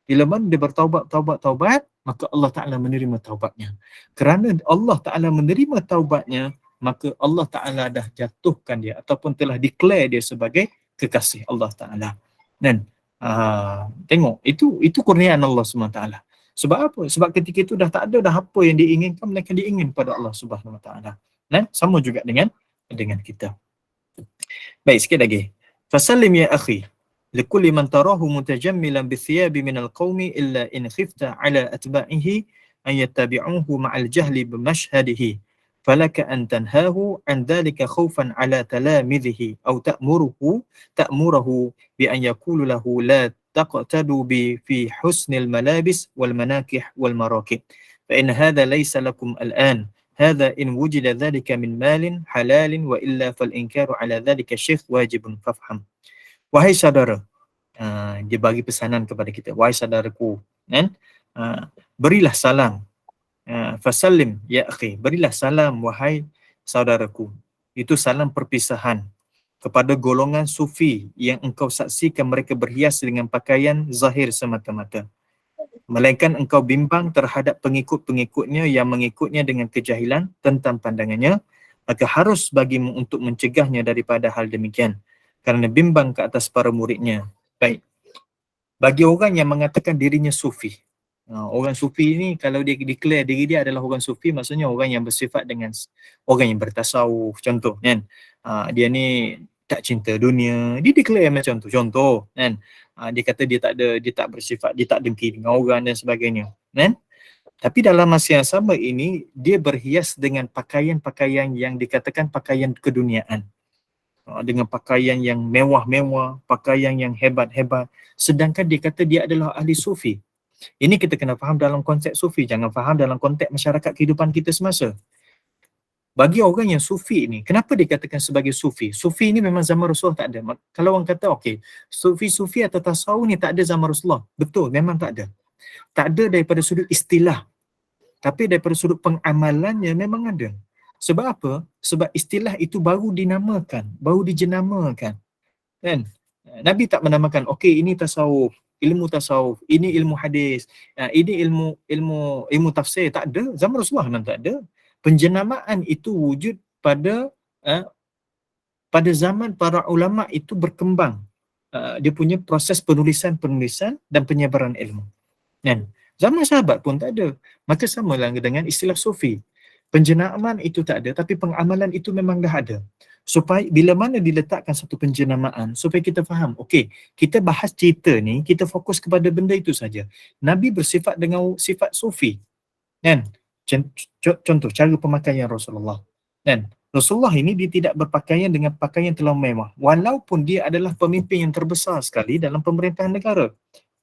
Bila mana dia bertaubat, maka Allah Ta'ala menerima taubatnya. Kerana Allah Ta'ala menerima taubatnya, maka Allah Ta'ala dah jatuhkan dia ataupun telah declare dia sebagai kekasih Allah Ta'ala. Dan tengok, itu kurniaan Allah SWT. Sebab apa? Sebab ketika itu dah tak ada dah apa yang diinginkan, melainkan diingin pada Allah Subhanahu Wa Ta'ala. Dan sama juga dengan kita. Baik, sikit lagi. Fasallim ya akhi لكل من تراه متجملا بالثياب من القوم إلا إن خفت على أتباعه أن يتبعوه مع الجهل بمشهده فلك أن تنهاه عن ذلك خوفا على تلامذه أو تأمره بأن يقول له لا تقتدوا بي في حسن الملابس والمناكح والمراكب فإن هذا ليس لكم الآن هذا إن وجد ذلك من مال حلال وإلا فالإنكار على ذلك الشيخ واجب فافهم. Wahai saudara, dia bagi pesanan kepada kita, wahai saudaraku, kan? Berilah salam, fasallim ya akhi, berilah salam wahai saudaraku. Itu salam perpisahan kepada golongan sufi yang engkau saksikan mereka berhias dengan pakaian zahir semata-mata. Melainkan engkau bimbang terhadap pengikut-pengikutnya yang mengikutnya dengan kejahilan tentang pandangannya, maka harus bagimu untuk mencegahnya daripada hal demikian, kerana bimbang ke atas para muridnya. Baik. Bagi orang yang mengatakan dirinya sufi, orang sufi ni kalau dia declare diri dia adalah orang sufi, maksudnya orang yang bersifat dengan orang yang bertasawuf, contoh kan. Dia ni tak cinta dunia, dia declare macam tu, contoh kan. Dia kata dia tak bersifat, dia tak dengki dengan orang dan sebagainya, kan. Tapi dalam masa yang sama ini, dia berhias dengan pakaian-pakaian yang dikatakan pakaian keduniaan, dengan pakaian yang mewah-mewah, pakaian yang hebat-hebat, sedangkan dia kata dia adalah ahli sufi. Ini kita kena faham dalam konteks sufi, jangan faham dalam konteks masyarakat kehidupan kita semasa. Bagi orang yang sufi ni, kenapa dikatakan sebagai sufi? Sufi ni memang zaman Rasulullah tak ada. Kalau orang kata okey, sufi atau tasawuf ni tak ada zaman Rasulullah. Betul, memang tak ada. Tak ada daripada sudut istilah. Tapi daripada sudut pengamalannya memang ada. Sebab apa? Sebab istilah itu baru dinamakan, baru dijenamakan. Kan? Nabi tak menamakan, okey ini tasawuf, ilmu tasawuf, ini ilmu hadis, ini ilmu tafsir. Tak ada. Zaman Rasulullah memang tak ada. Penjenamaan itu wujud pada zaman para ulama itu berkembang. Dia punya proses penulisan dan penyebaran ilmu. Kan? Zaman sahabat pun tak ada. Maka samalah dengan istilah sufi. Penjenamaan itu tak ada, tapi pengamalan itu memang dah ada. Supaya bila mana diletakkan satu penjenamaan, supaya kita faham, okey, kita bahas cerita ni, kita fokus kepada benda itu saja. Nabi bersifat dengan sifat sufi. Kan? Contoh, cara pemakaian Rasulullah. Kan? Rasulullah ini dia tidak berpakaian dengan pakaian terlalu mewah. Walaupun dia adalah pemimpin yang terbesar sekali dalam pemerintahan negara.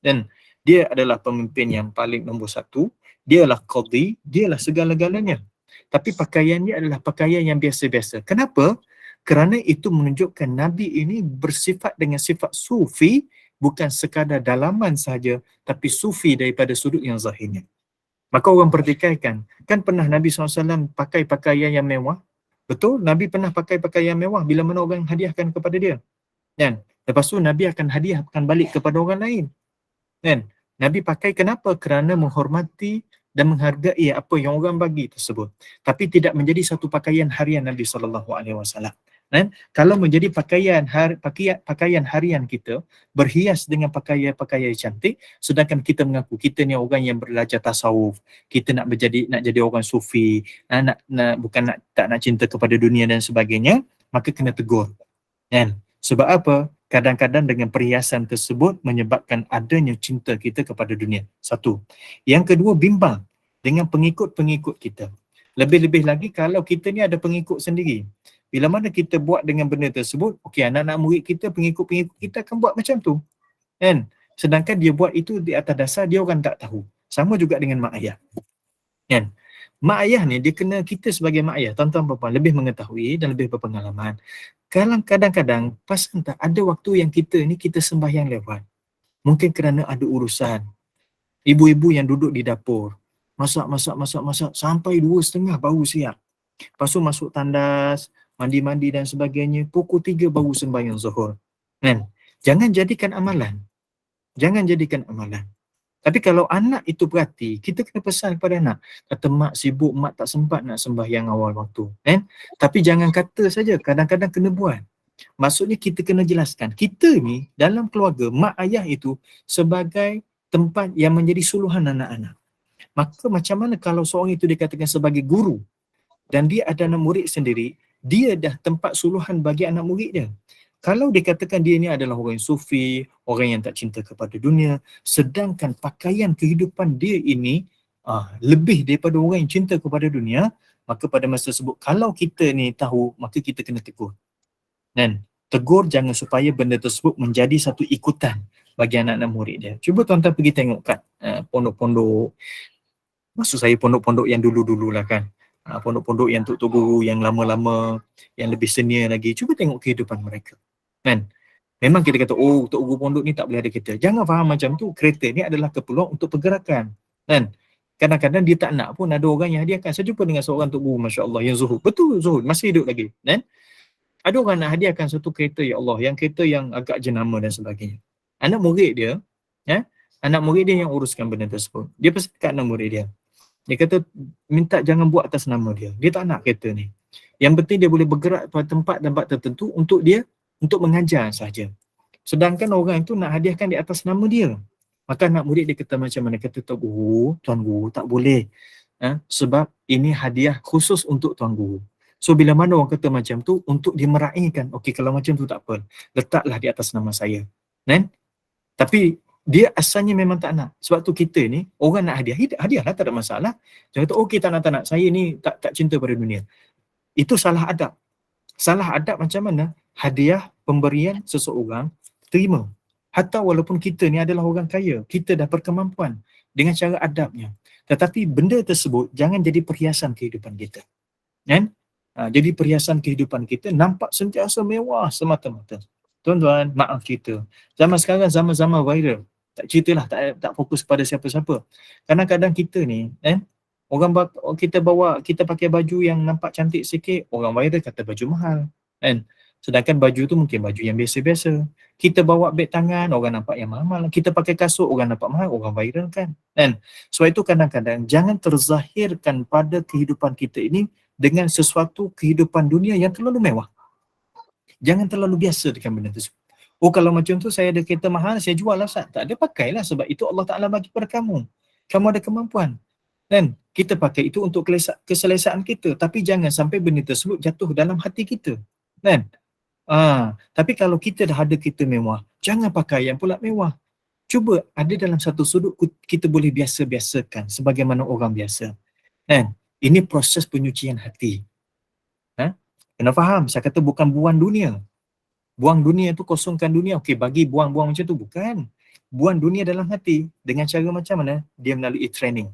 Dan dia adalah pemimpin yang paling nombor satu. Dia adalah qadhi, dia adalah segala-galanya. Tapi pakaian dia adalah pakaian yang biasa-biasa. Kenapa? Kerana itu menunjukkan Nabi ini bersifat dengan sifat sufi, bukan sekadar dalaman sahaja, tapi sufi daripada sudut yang zahirnya. Maka orang pertikaikan, kan pernah Nabi SAW pakai pakaian yang mewah? Betul, Nabi pernah pakai pakaian yang mewah bila mana orang hadiahkan kepada dia. Kan? Lepas tu Nabi akan hadiahkan balik kepada orang lain. Kan? Nabi pakai kenapa? Kerana menghormati dan menghargai apa yang orang bagi tersebut. Tapi tidak menjadi satu pakaian harian Nabi SAW. Dan kalau menjadi pakaian harian kita, berhias dengan pakaian cantik, sedangkan kita mengaku kita ni orang yang belajar tasawuf, kita nak jadi orang sufi, bukan tak nak cinta kepada dunia dan sebagainya, maka kena tegur. Kan? Sebab apa? Kadang-kadang dengan perhiasan tersebut menyebabkan adanya cinta kita kepada dunia. Satu. Yang kedua, bimbang dengan pengikut-pengikut kita. Lebih-lebih lagi kalau kita ni ada pengikut sendiri. Bila mana kita buat dengan benda tersebut, okey, anak-anak murid kita, pengikut-pengikut kita akan buat macam tu. Kan? Sedangkan dia buat itu di atas dasar dia orang tak tahu. Sama juga dengan mak ayah. Kan? Mak ayah ni dia kena, kita sebagai mak ayah, tuan-tuan puan-puan, lebih mengetahui dan lebih berpengalaman. Kadang-kadang pasal tak ada waktu yang kita sembahyang lewat. Mungkin kerana ada urusan. Ibu-ibu yang duduk di dapur, masak sampai 2:30 baru siap. Lepas tu masuk tandas, mandi-mandi dan sebagainya, pukul 3 baru sembahyang zuhur. Kan? Jangan jadikan amalan. Jangan jadikan amalan. Tapi kalau anak itu berhati, kita kena pesan kepada anak. Kata mak sibuk, mak tak sempat nak sembahyang awal waktu. Kan? Tapi jangan kata saja, kadang-kadang kena buat. Maksudnya kita kena jelaskan. Kita ni dalam keluarga, mak ayah itu sebagai tempat yang menjadi suluhan anak-anak. Maka macam mana kalau seorang itu dikatakan sebagai guru dan dia ada anak murid sendiri, dia dah tempat suluhan bagi anak murid dia. Kalau dikatakan dia ni adalah orang yang sufi, orang yang tak cinta kepada dunia, sedangkan pakaian kehidupan dia ini lebih daripada orang yang cinta kepada dunia, maka pada masa tersebut kalau kita ni tahu, maka kita kena tegur. Dan tegur jangan supaya benda tersebut menjadi satu ikutan bagi anak-anak murid dia. Cuba tuan-tuan pergi tengok kat pondok-pondok, maksud saya pondok-pondok yang dulu-dulu lah kan. Pondok-pondok yang tok guru yang lama-lama, yang lebih senior lagi, cuba tengok kehidupan mereka. Kan? Memang kita kata, oh tok guru pondok ni tak boleh ada kereta. Jangan faham macam tu, kereta ni adalah keperluan untuk pergerakan. Kan? Kadang-kadang dia tak nak pun ada orang yang hadiahkan. Saya jumpa dengan seorang tok guru, Masya Allah, yang zuhud. Betul zuhud, masih hidup lagi. Kan? Ada orang nak hadiahkan satu kereta, ya Allah, yang kereta yang agak jenama dan sebagainya. Anak murid dia, anak murid dia yang uruskan benda tersebut. Dia pesan kat anak murid dia. Dia kata, minta jangan buat atas nama dia. Dia tak nak kereta ni. Yang penting dia boleh bergerak pada tempat-tempat tertentu untuk dia, untuk mengajar saja. Sedangkan orang itu nak hadiahkan di atas nama dia. Maka anak murid dia kata macam mana? Kata, Tuan Guru, tak boleh. Sebab ini hadiah khusus untuk Tuan Guru. So bila mana orang kata macam tu, untuk dia meraihkan, okey kalau macam tu tak apa, letaklah di atas nama saya. Kan? Tapi dia asalnya memang tak nak. Sebab tu kita ni, orang nak hadiahlah, tak ada masalah. Dia kata, okey tak nak, saya ni tak cinta pada dunia. Itu salah adab. Salah adab macam mana? Hadiah pemberian seseorang, terima. Hatta walaupun kita ni adalah orang kaya, kita dah berkemampuan dengan cara adabnya. Tetapi benda tersebut jangan jadi perhiasan kehidupan kita. Kan? Jadi perhiasan kehidupan kita nampak sentiasa mewah semata-mata. Tuan-tuan, maaf cerita. Zaman sekarang zaman-zaman viral. Tak ceritalah, tak fokus pada siapa-siapa. Kadang-kadang kita ni, kita pakai baju yang nampak cantik sikit, orang viral kata baju mahal. Kan? Sedangkan baju tu mungkin baju yang biasa-biasa. Kita bawa beg tangan, orang nampak yang mahal. Kita pakai kasut, orang nampak mahal, orang viral kan. Sebab itu kadang-kadang jangan terzahirkan pada kehidupan kita ini dengan sesuatu kehidupan dunia yang terlalu mewah. Jangan terlalu biasa dengan benda tersebut. Oh kalau macam tu saya ada kereta mahal, saya jual lah Ustaz. Tak ada, pakailah sebab itu Allah Ta'ala bagi kepada kamu. Kamu ada kemampuan. Dan kita pakai itu untuk keselesaan kita. Tapi jangan sampai benda tersebut jatuh dalam hati kita. Kan? Tapi kalau kita dah ada kereta mewah, jangan pakai yang pula mewah. Cuba ada dalam satu sudut kita boleh biasa-biasakan sebagaimana orang biasa. Kan? Ini proses penyucian hati. Kena faham, saya kata bukan buang dunia. Buang dunia tu kosongkan dunia. Okey, bagi buang-buang macam tu. Bukan. Buang dunia dalam hati. Dengan cara macam mana? Dia melalui training.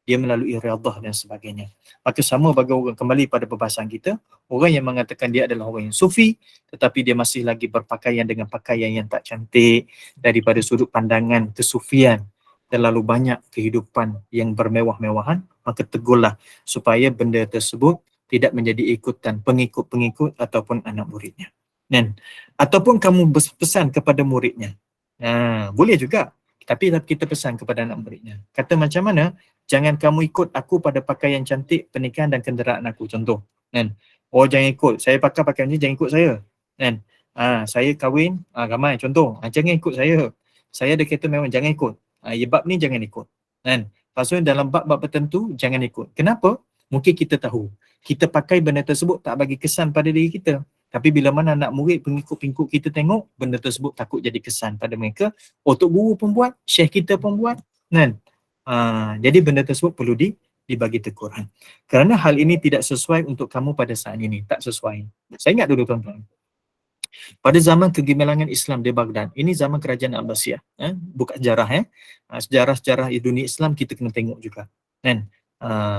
Dia melalui riadah dan sebagainya. Maka sama bagi orang, kembali pada perbahasan kita, orang yang mengatakan dia adalah orang yang sufi, tetapi dia masih lagi berpakaian dengan pakaian yang tak cantik, daripada sudut pandangan kesufian, terlalu banyak kehidupan yang bermewah-mewahan, maka tegurlah supaya benda tersebut tidak menjadi ikutan pengikut-pengikut ataupun anak muridnya. Ataupun kamu pesan kepada muridnya. Boleh juga. Tapi kita pesan kepada anak muridnya. Kata macam mana? Jangan kamu ikut aku pada pakaian cantik, pernikahan dan kenderaan aku. Contoh. Oh jangan ikut. Saya pakai pakaian ni, jangan ikut saya. Saya kahwin, ramai. Contoh. Jangan ikut saya. Saya ada kereta memang, jangan ikut. Bab ni jangan ikut. Maksudnya dalam bab-bab tertentu, jangan ikut. Kenapa? Mungkin kita tahu. Kita pakai benda tersebut tak bagi kesan pada diri kita. Tapi bila mana anak murid, pengikut-pengikut kita tengok, benda tersebut takut jadi kesan pada mereka. Tok guru pun buat, syekh kita pun buat. Jadi benda tersebut perlu dibagi teguran. Kerana hal ini tidak sesuai untuk kamu pada saat ini. Tak sesuai. Saya ingat dulu tuan-tuan. Pada zaman kegemilangan Islam di Baghdad, ini zaman kerajaan Abbasiyah. Bukan sejarah. Sejarah-sejarah dunia Islam kita kena tengok juga.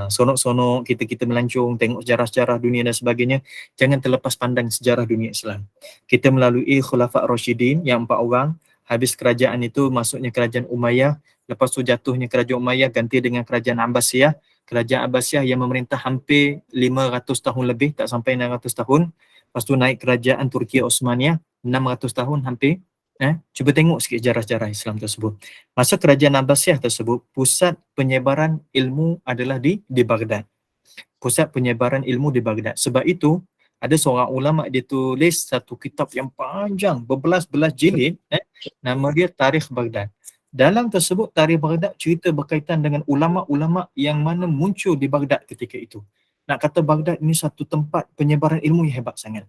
Sonok-sonok kita melancong tengok sejarah-sejarah dunia dan sebagainya, jangan terlepas pandang sejarah dunia Islam. Kita melalui Khulafa' Rashidin yang 4 orang, habis kerajaan itu masuknya kerajaan Umayyah, Lepas tu jatuhnya kerajaan Umayyah ganti dengan kerajaan Abbasiyah. Kerajaan Abbasiyah yang memerintah hampir 500 tahun lebih, tak sampai 600 tahun. Lepas tu naik kerajaan Turki Osmaniyah 600 tahun hampir. Cuba tengok sikit sejarah-sejarah Islam tersebut. Masa kerajaan Abbasiyah tersebut, pusat penyebaran ilmu adalah di Baghdad. Pusat penyebaran ilmu di Baghdad. Sebab itu, ada seorang ulama dia tulis satu kitab yang panjang, berbelas-belas jilid, nama dia Tarikh Baghdad. Dalam tersebut, Tarikh Baghdad cerita berkaitan dengan ulama-ulama yang mana muncul di Baghdad ketika itu. Nak kata Baghdad ini satu tempat penyebaran ilmu yang hebat sangat.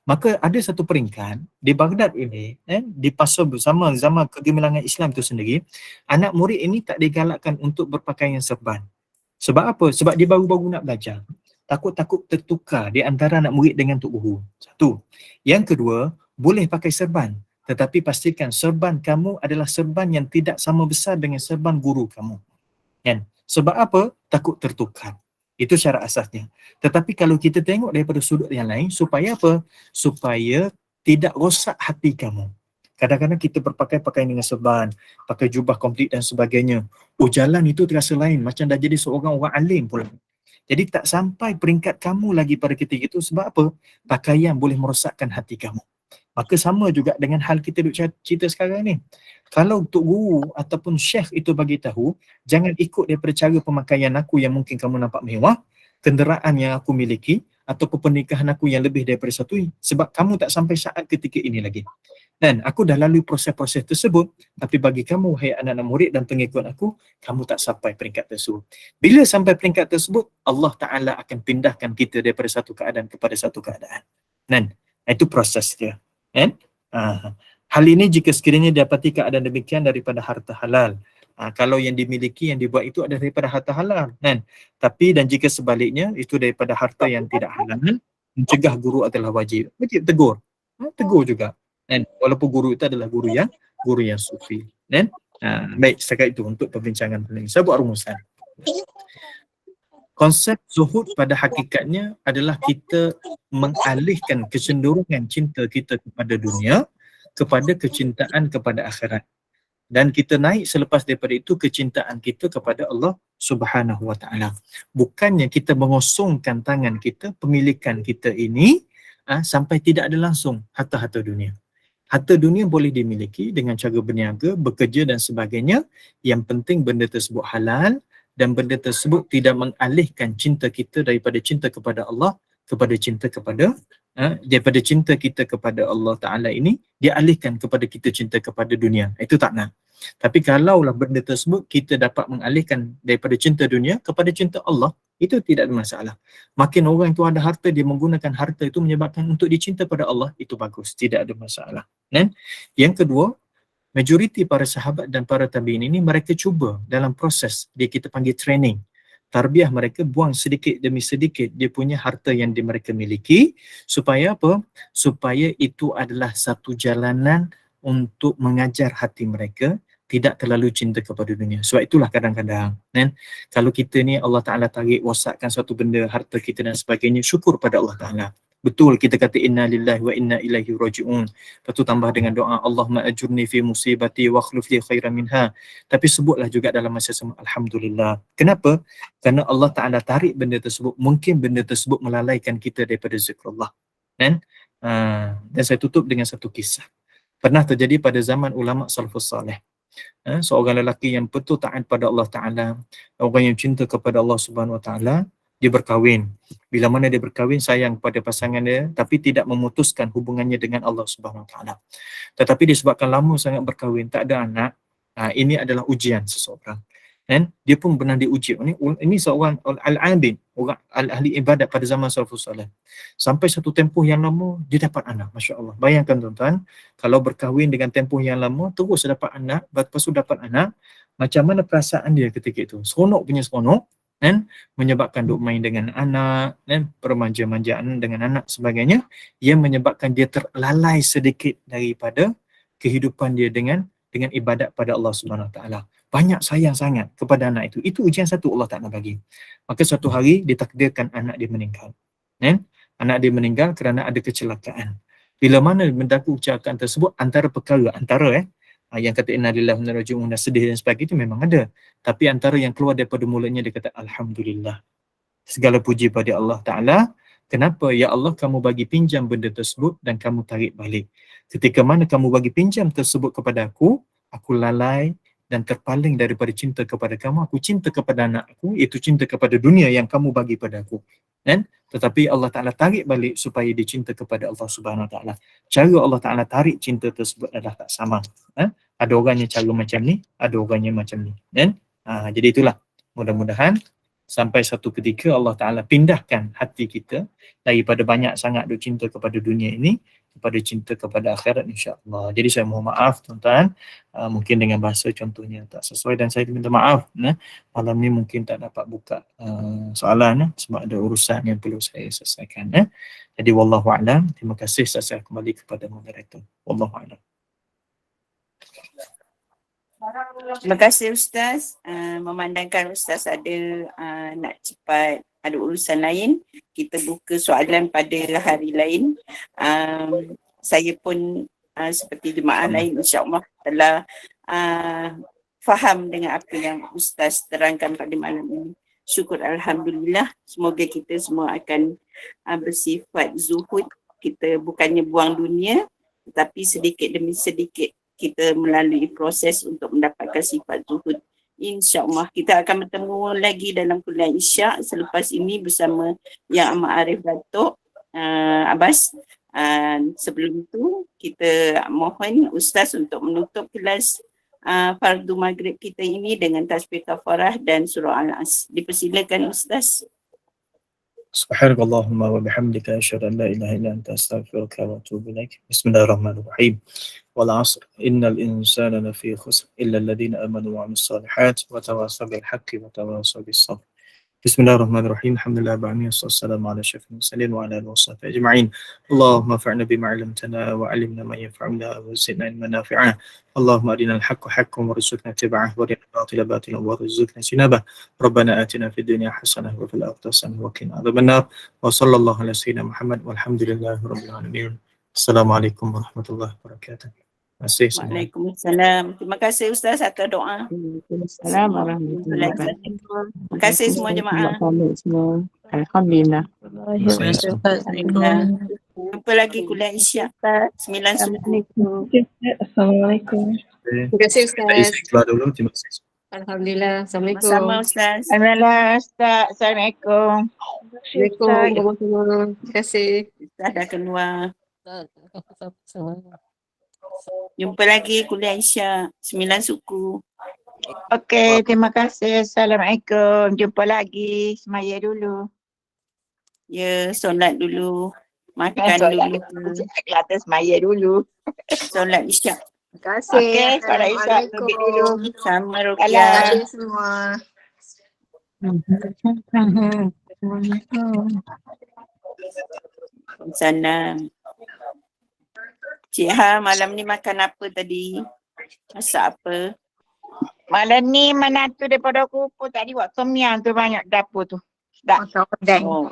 Maka ada satu peringkat di Baghdad ini, di fasa bersama zaman kegemilangan Islam itu sendiri, anak murid ini tak digalakkan untuk berpakaian serban. Sebab apa? Sebab dia baru-baru nak belajar. Takut-takut tertukar di antara anak murid dengan tok guru. Satu. Yang kedua, boleh pakai serban. Tetapi pastikan serban kamu adalah serban yang tidak sama besar dengan serban guru kamu. Kan? Sebab apa? Takut tertukar. Itu syarat asasnya. Tetapi kalau kita tengok daripada sudut yang lain, supaya apa? Supaya tidak rosak hati kamu. Kadang-kadang kita berpakaian dengan serban, pakai jubah komplit dan sebagainya. Oh, jalan itu terasa lain, macam dah jadi seorang orang alim pula. Jadi tak sampai peringkat kamu lagi pada ketika itu. Sebab apa? Pakaian boleh merosakkan hati kamu. Maka sama juga dengan hal kita duk cerita sekarang ni. Kalau tok guru ataupun syekh itu bagi tahu, jangan ikut daripada cara pemakaian aku yang mungkin kamu nampak mewah, kenderaan yang aku miliki, ataupun pernikahan aku yang lebih daripada satu, sebab kamu tak sampai saat ketika ini lagi. Dan aku dah lalui proses-proses tersebut, tapi bagi kamu, hai anak-anak murid dan pengikut aku, kamu tak sampai peringkat tersebut. Bila sampai peringkat tersebut, Allah Ta'ala akan pindahkan kita daripada satu keadaan kepada satu keadaan. Dan itu proses dia. Kan? Hal ini jika sekiranya dapati keadaan demikian daripada harta halal. Kalau yang dimiliki, yang dibuat itu adalah daripada harta halal. Kan? Tapi dan jika sebaliknya, itu daripada harta yang tidak halal, mencegah guru adalah wajib. Wajib tegur. Tegur juga. Dan walaupun guru itu adalah guru yang sufi. Dan baik, setakat itu untuk perbincangan ini. Saya buat rumusan. Konsep zuhud pada hakikatnya adalah kita mengalihkan kecenderungan cinta kita kepada dunia kepada kecintaan kepada akhirat. Dan kita naik selepas daripada itu kecintaan kita kepada Allah Subhanahu Wa Taala. Bukannya kita mengosongkan tangan kita, pemilikan kita ini sampai tidak ada langsung harta-harta dunia. Harta dunia boleh dimiliki dengan cara berniaga, bekerja dan sebagainya. Yang penting benda tersebut halal dan benda tersebut tidak mengalihkan cinta kita daripada cinta kepada Allah kepada cinta kepada daripada cinta kita kepada Allah Ta'ala ini dialihkan kepada kita cinta kepada dunia. Itu tak nak. Tapi kalaulah benda tersebut kita dapat mengalihkan daripada cinta dunia kepada cinta Allah, itu tidak ada masalah. Makin orang itu ada harta, dia menggunakan harta itu menyebabkan untuk dicinta pada Allah, itu bagus, tidak ada masalah. Dan yang kedua, majoriti para sahabat dan para tabi'in ini mereka cuba dalam proses dia kita panggil training. Tarbiyah mereka buang sedikit demi sedikit dia punya harta yang mereka miliki supaya apa? Supaya itu adalah satu jalanan untuk mengajar hati mereka tidak terlalu cinta kepada dunia. Sebab itulah kadang-kadang kalau kita ni Allah Ta'ala tarik wasakkan suatu benda, harta kita dan sebagainya, syukur pada Allah Ta'ala. Betul kita kata inna lillahi wa inna ilaihi raji'un. Lepas tu tambah dengan doa Allahumma ajurni fi musibati wa akhlif li khairan minha. Tapi sebutlah juga dalam masa sama alhamdulillah. Kenapa? Kerana Allah Ta'ala tarik benda tersebut, mungkin benda tersebut melalaikan kita daripada zikrullah. Dan saya tutup dengan satu kisah. Pernah terjadi pada zaman ulama salafus salih. Seorang lelaki yang betul taat pada Allah Ta'ala, orang yang cinta kepada Allah Subhanahu Wa Ta'ala, dia berkahwin. Bila mana dia berkahwin, sayang kepada pasangan dia, tapi tidak memutuskan hubungannya dengan Allah Subhanahu Wa Ta'ala. Tetapi disebabkan lama sangat berkahwin, tak ada anak, ini adalah ujian seseorang. Dan dia pun pernah diuji. Ini seorang al-abid, orang ahli ibadat pada zaman salafus salih. Sampai satu tempoh yang lama, dia dapat anak. Masya Allah. Bayangkan tuan-tuan, kalau berkahwin dengan tempoh yang lama, terus dapat anak, lepas tu dapat anak, macam mana perasaan dia ketika itu? Seronok punya seronok, dan menyebabkan duk main dengan anak, dan permanja-manjaan dengan anak sebagainya, yang menyebabkan dia terlalai sedikit daripada kehidupan dia dengan ibadat pada Allah Subhanahu Wa Taala. Banyak sayang sangat kepada anak itu. Itu ujian satu Allah Ta'ala bagi. Maka suatu hari ditakdirkan anak dia meninggal. Anak dia meninggal kerana ada kecelakaan. Bila mana mendaku kecelakaan tersebut antara perkara Yang kata innalillahi wa inna ilaihi raji'un dan sedih dan sebagainya itu memang ada. Tapi antara yang keluar daripada mulutnya dia kata alhamdulillah. Segala puji pada Allah Ta'ala. Kenapa? Ya Allah, kamu bagi pinjam benda tersebut dan kamu tarik balik. Ketika mana kamu bagi pinjam tersebut kepada aku lalai dan terpaling daripada cinta kepada kamu. Aku cinta kepada anakku, itu cinta kepada dunia yang kamu bagi pada aku. Kan? Tetapi Allah Ta'ala tarik balik supaya dia cinta kepada Allah Subhanahu Wa Ta'ala. Cara Allah Ta'ala tarik cinta tersebut adalah tak sama. Ada orangnya cara macam ni, ada orangnya macam ni. Kan? Jadi itulah. Mudah-mudahan sampai satu ketika Allah Ta'ala pindahkan hati kita daripada banyak sangat duk cinta kepada dunia ini kepada cinta kepada akhirat, insya-Allah. Jadi saya mohon maaf tuan-tuan, mungkin dengan bahasa contohnya tak sesuai dan saya minta maaf. Malam ni mungkin tak dapat buka soalan sebab ada urusan yang perlu saya selesaikan. Jadi wallahu a'lam. Terima kasih, saya kembali kepada moderator. Wallahu a'lam. Terima kasih Ustaz. Memandangkan Ustaz ada nak cepat ada urusan lain, kita buka soalan pada hari lain. Saya pun seperti jemaah lain insya-Allah telah faham dengan apa yang Ustaz terangkan pada malam ini. Syukur alhamdulillah. Semoga kita semua akan bersifat zuhud. Kita bukannya buang dunia, tetapi sedikit demi sedikit kita melalui proses untuk mendapatkan sifat zuhud. InsyaAllah kita akan bertemu lagi dalam kuliah Isyak selepas ini bersama Yang Amat Arif Datuk Abbas. Sebelum itu kita mohon Ustaz untuk menutup kelas Fardu Maghrib kita ini dengan tasbih kafarah dan surah Al-As. Dipersilakan Ustaz. Subhanakallahumma wa bihamdika asyhadu an la ilaha illa anta astaghfiruka wa atubu ilaik. Bismillahirrahmanirrahim. Wal 'asr innal insana lafi khusr illa alladhina amanu wa 'amilus salihati wa tawassaw bil haqqi wa tawassaw bis sabr. Bismillahirrahmanirrahim. Alhamdulillah ba'ami wassalamu ala asyrafil mursalin wa ala alihi washabbihi ajma'in. Allahumma fa'na bima 'allamtana wa 'allimna ma yanfa'una wa zidna ilman nafi'a. Allahumma arina al-haqqa haqqan warzuqna ittiba'ah wa arina al-batila batilan warzuqna ijtinabah. Rabbana atina fid dunya hasanah wa fil akhirati hasanah wa qina adzabannar. Wa sallallahu ala sayyidina Muhammad walhamdulillahi rabbil alamin. Assalamualaikum warahmatullahi wabarakatuh. Terima kasih semua. Waalaikumsalam. Terima kasih Ustaz atas doa. Waalaikumsalam warahmatullahi wabarakatuh. Terima kasih semua jemaah. Alhamdulillah. Alhamdulillah. Jumpa lagi kuliah Isyak 9 subuh. Assalamualaikum. Terima kasih Ustaz. Istighfar dulu. Terima kasih. Alhamdulillah. Assalamualaikum. Sama Ustaz. Assalamualaikum. Waalaikumsalam. Terima kasih. Ustaz dah keluar. Jumpa lagi kuliah Isyak 9 suku. Okey, terima kasih. Assalamualaikum. Jumpa lagi. Semaya dulu. Ya, solat dulu. Makan dulu. Atas semaya dulu. Solat Isyak. Terima kasih. Okey, solat Isyak duduk dulu. Sama Salam. Rukiah. semua. Sana. Cik Ha, malam ni makan apa tadi? Masak apa? Malam ni menantu daripada aku pun tadi buat tom-yum tu banyak dapur tu. Sedap. Oh.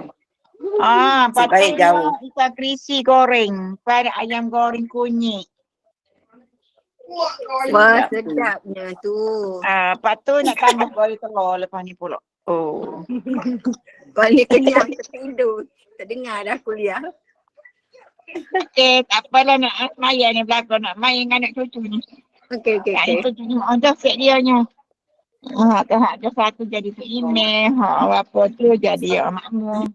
Lepas Sebaik tu jauh. ikan kerisi goreng. Lepas ayam goreng kunyit. Wah, sedapnya tu. Lepas tu nak tambah goreng telur lepas ni pula. Oh. Kau ni kenyang tertidur. Tak dengar dah kuliah. Okey, tak apalah nak maya ni berlakon. Nak main dengan anak cucu ni. Okey. Anak cucu ni ada set dia nya. Ada satu jadi email. Apa tu jadi makmum.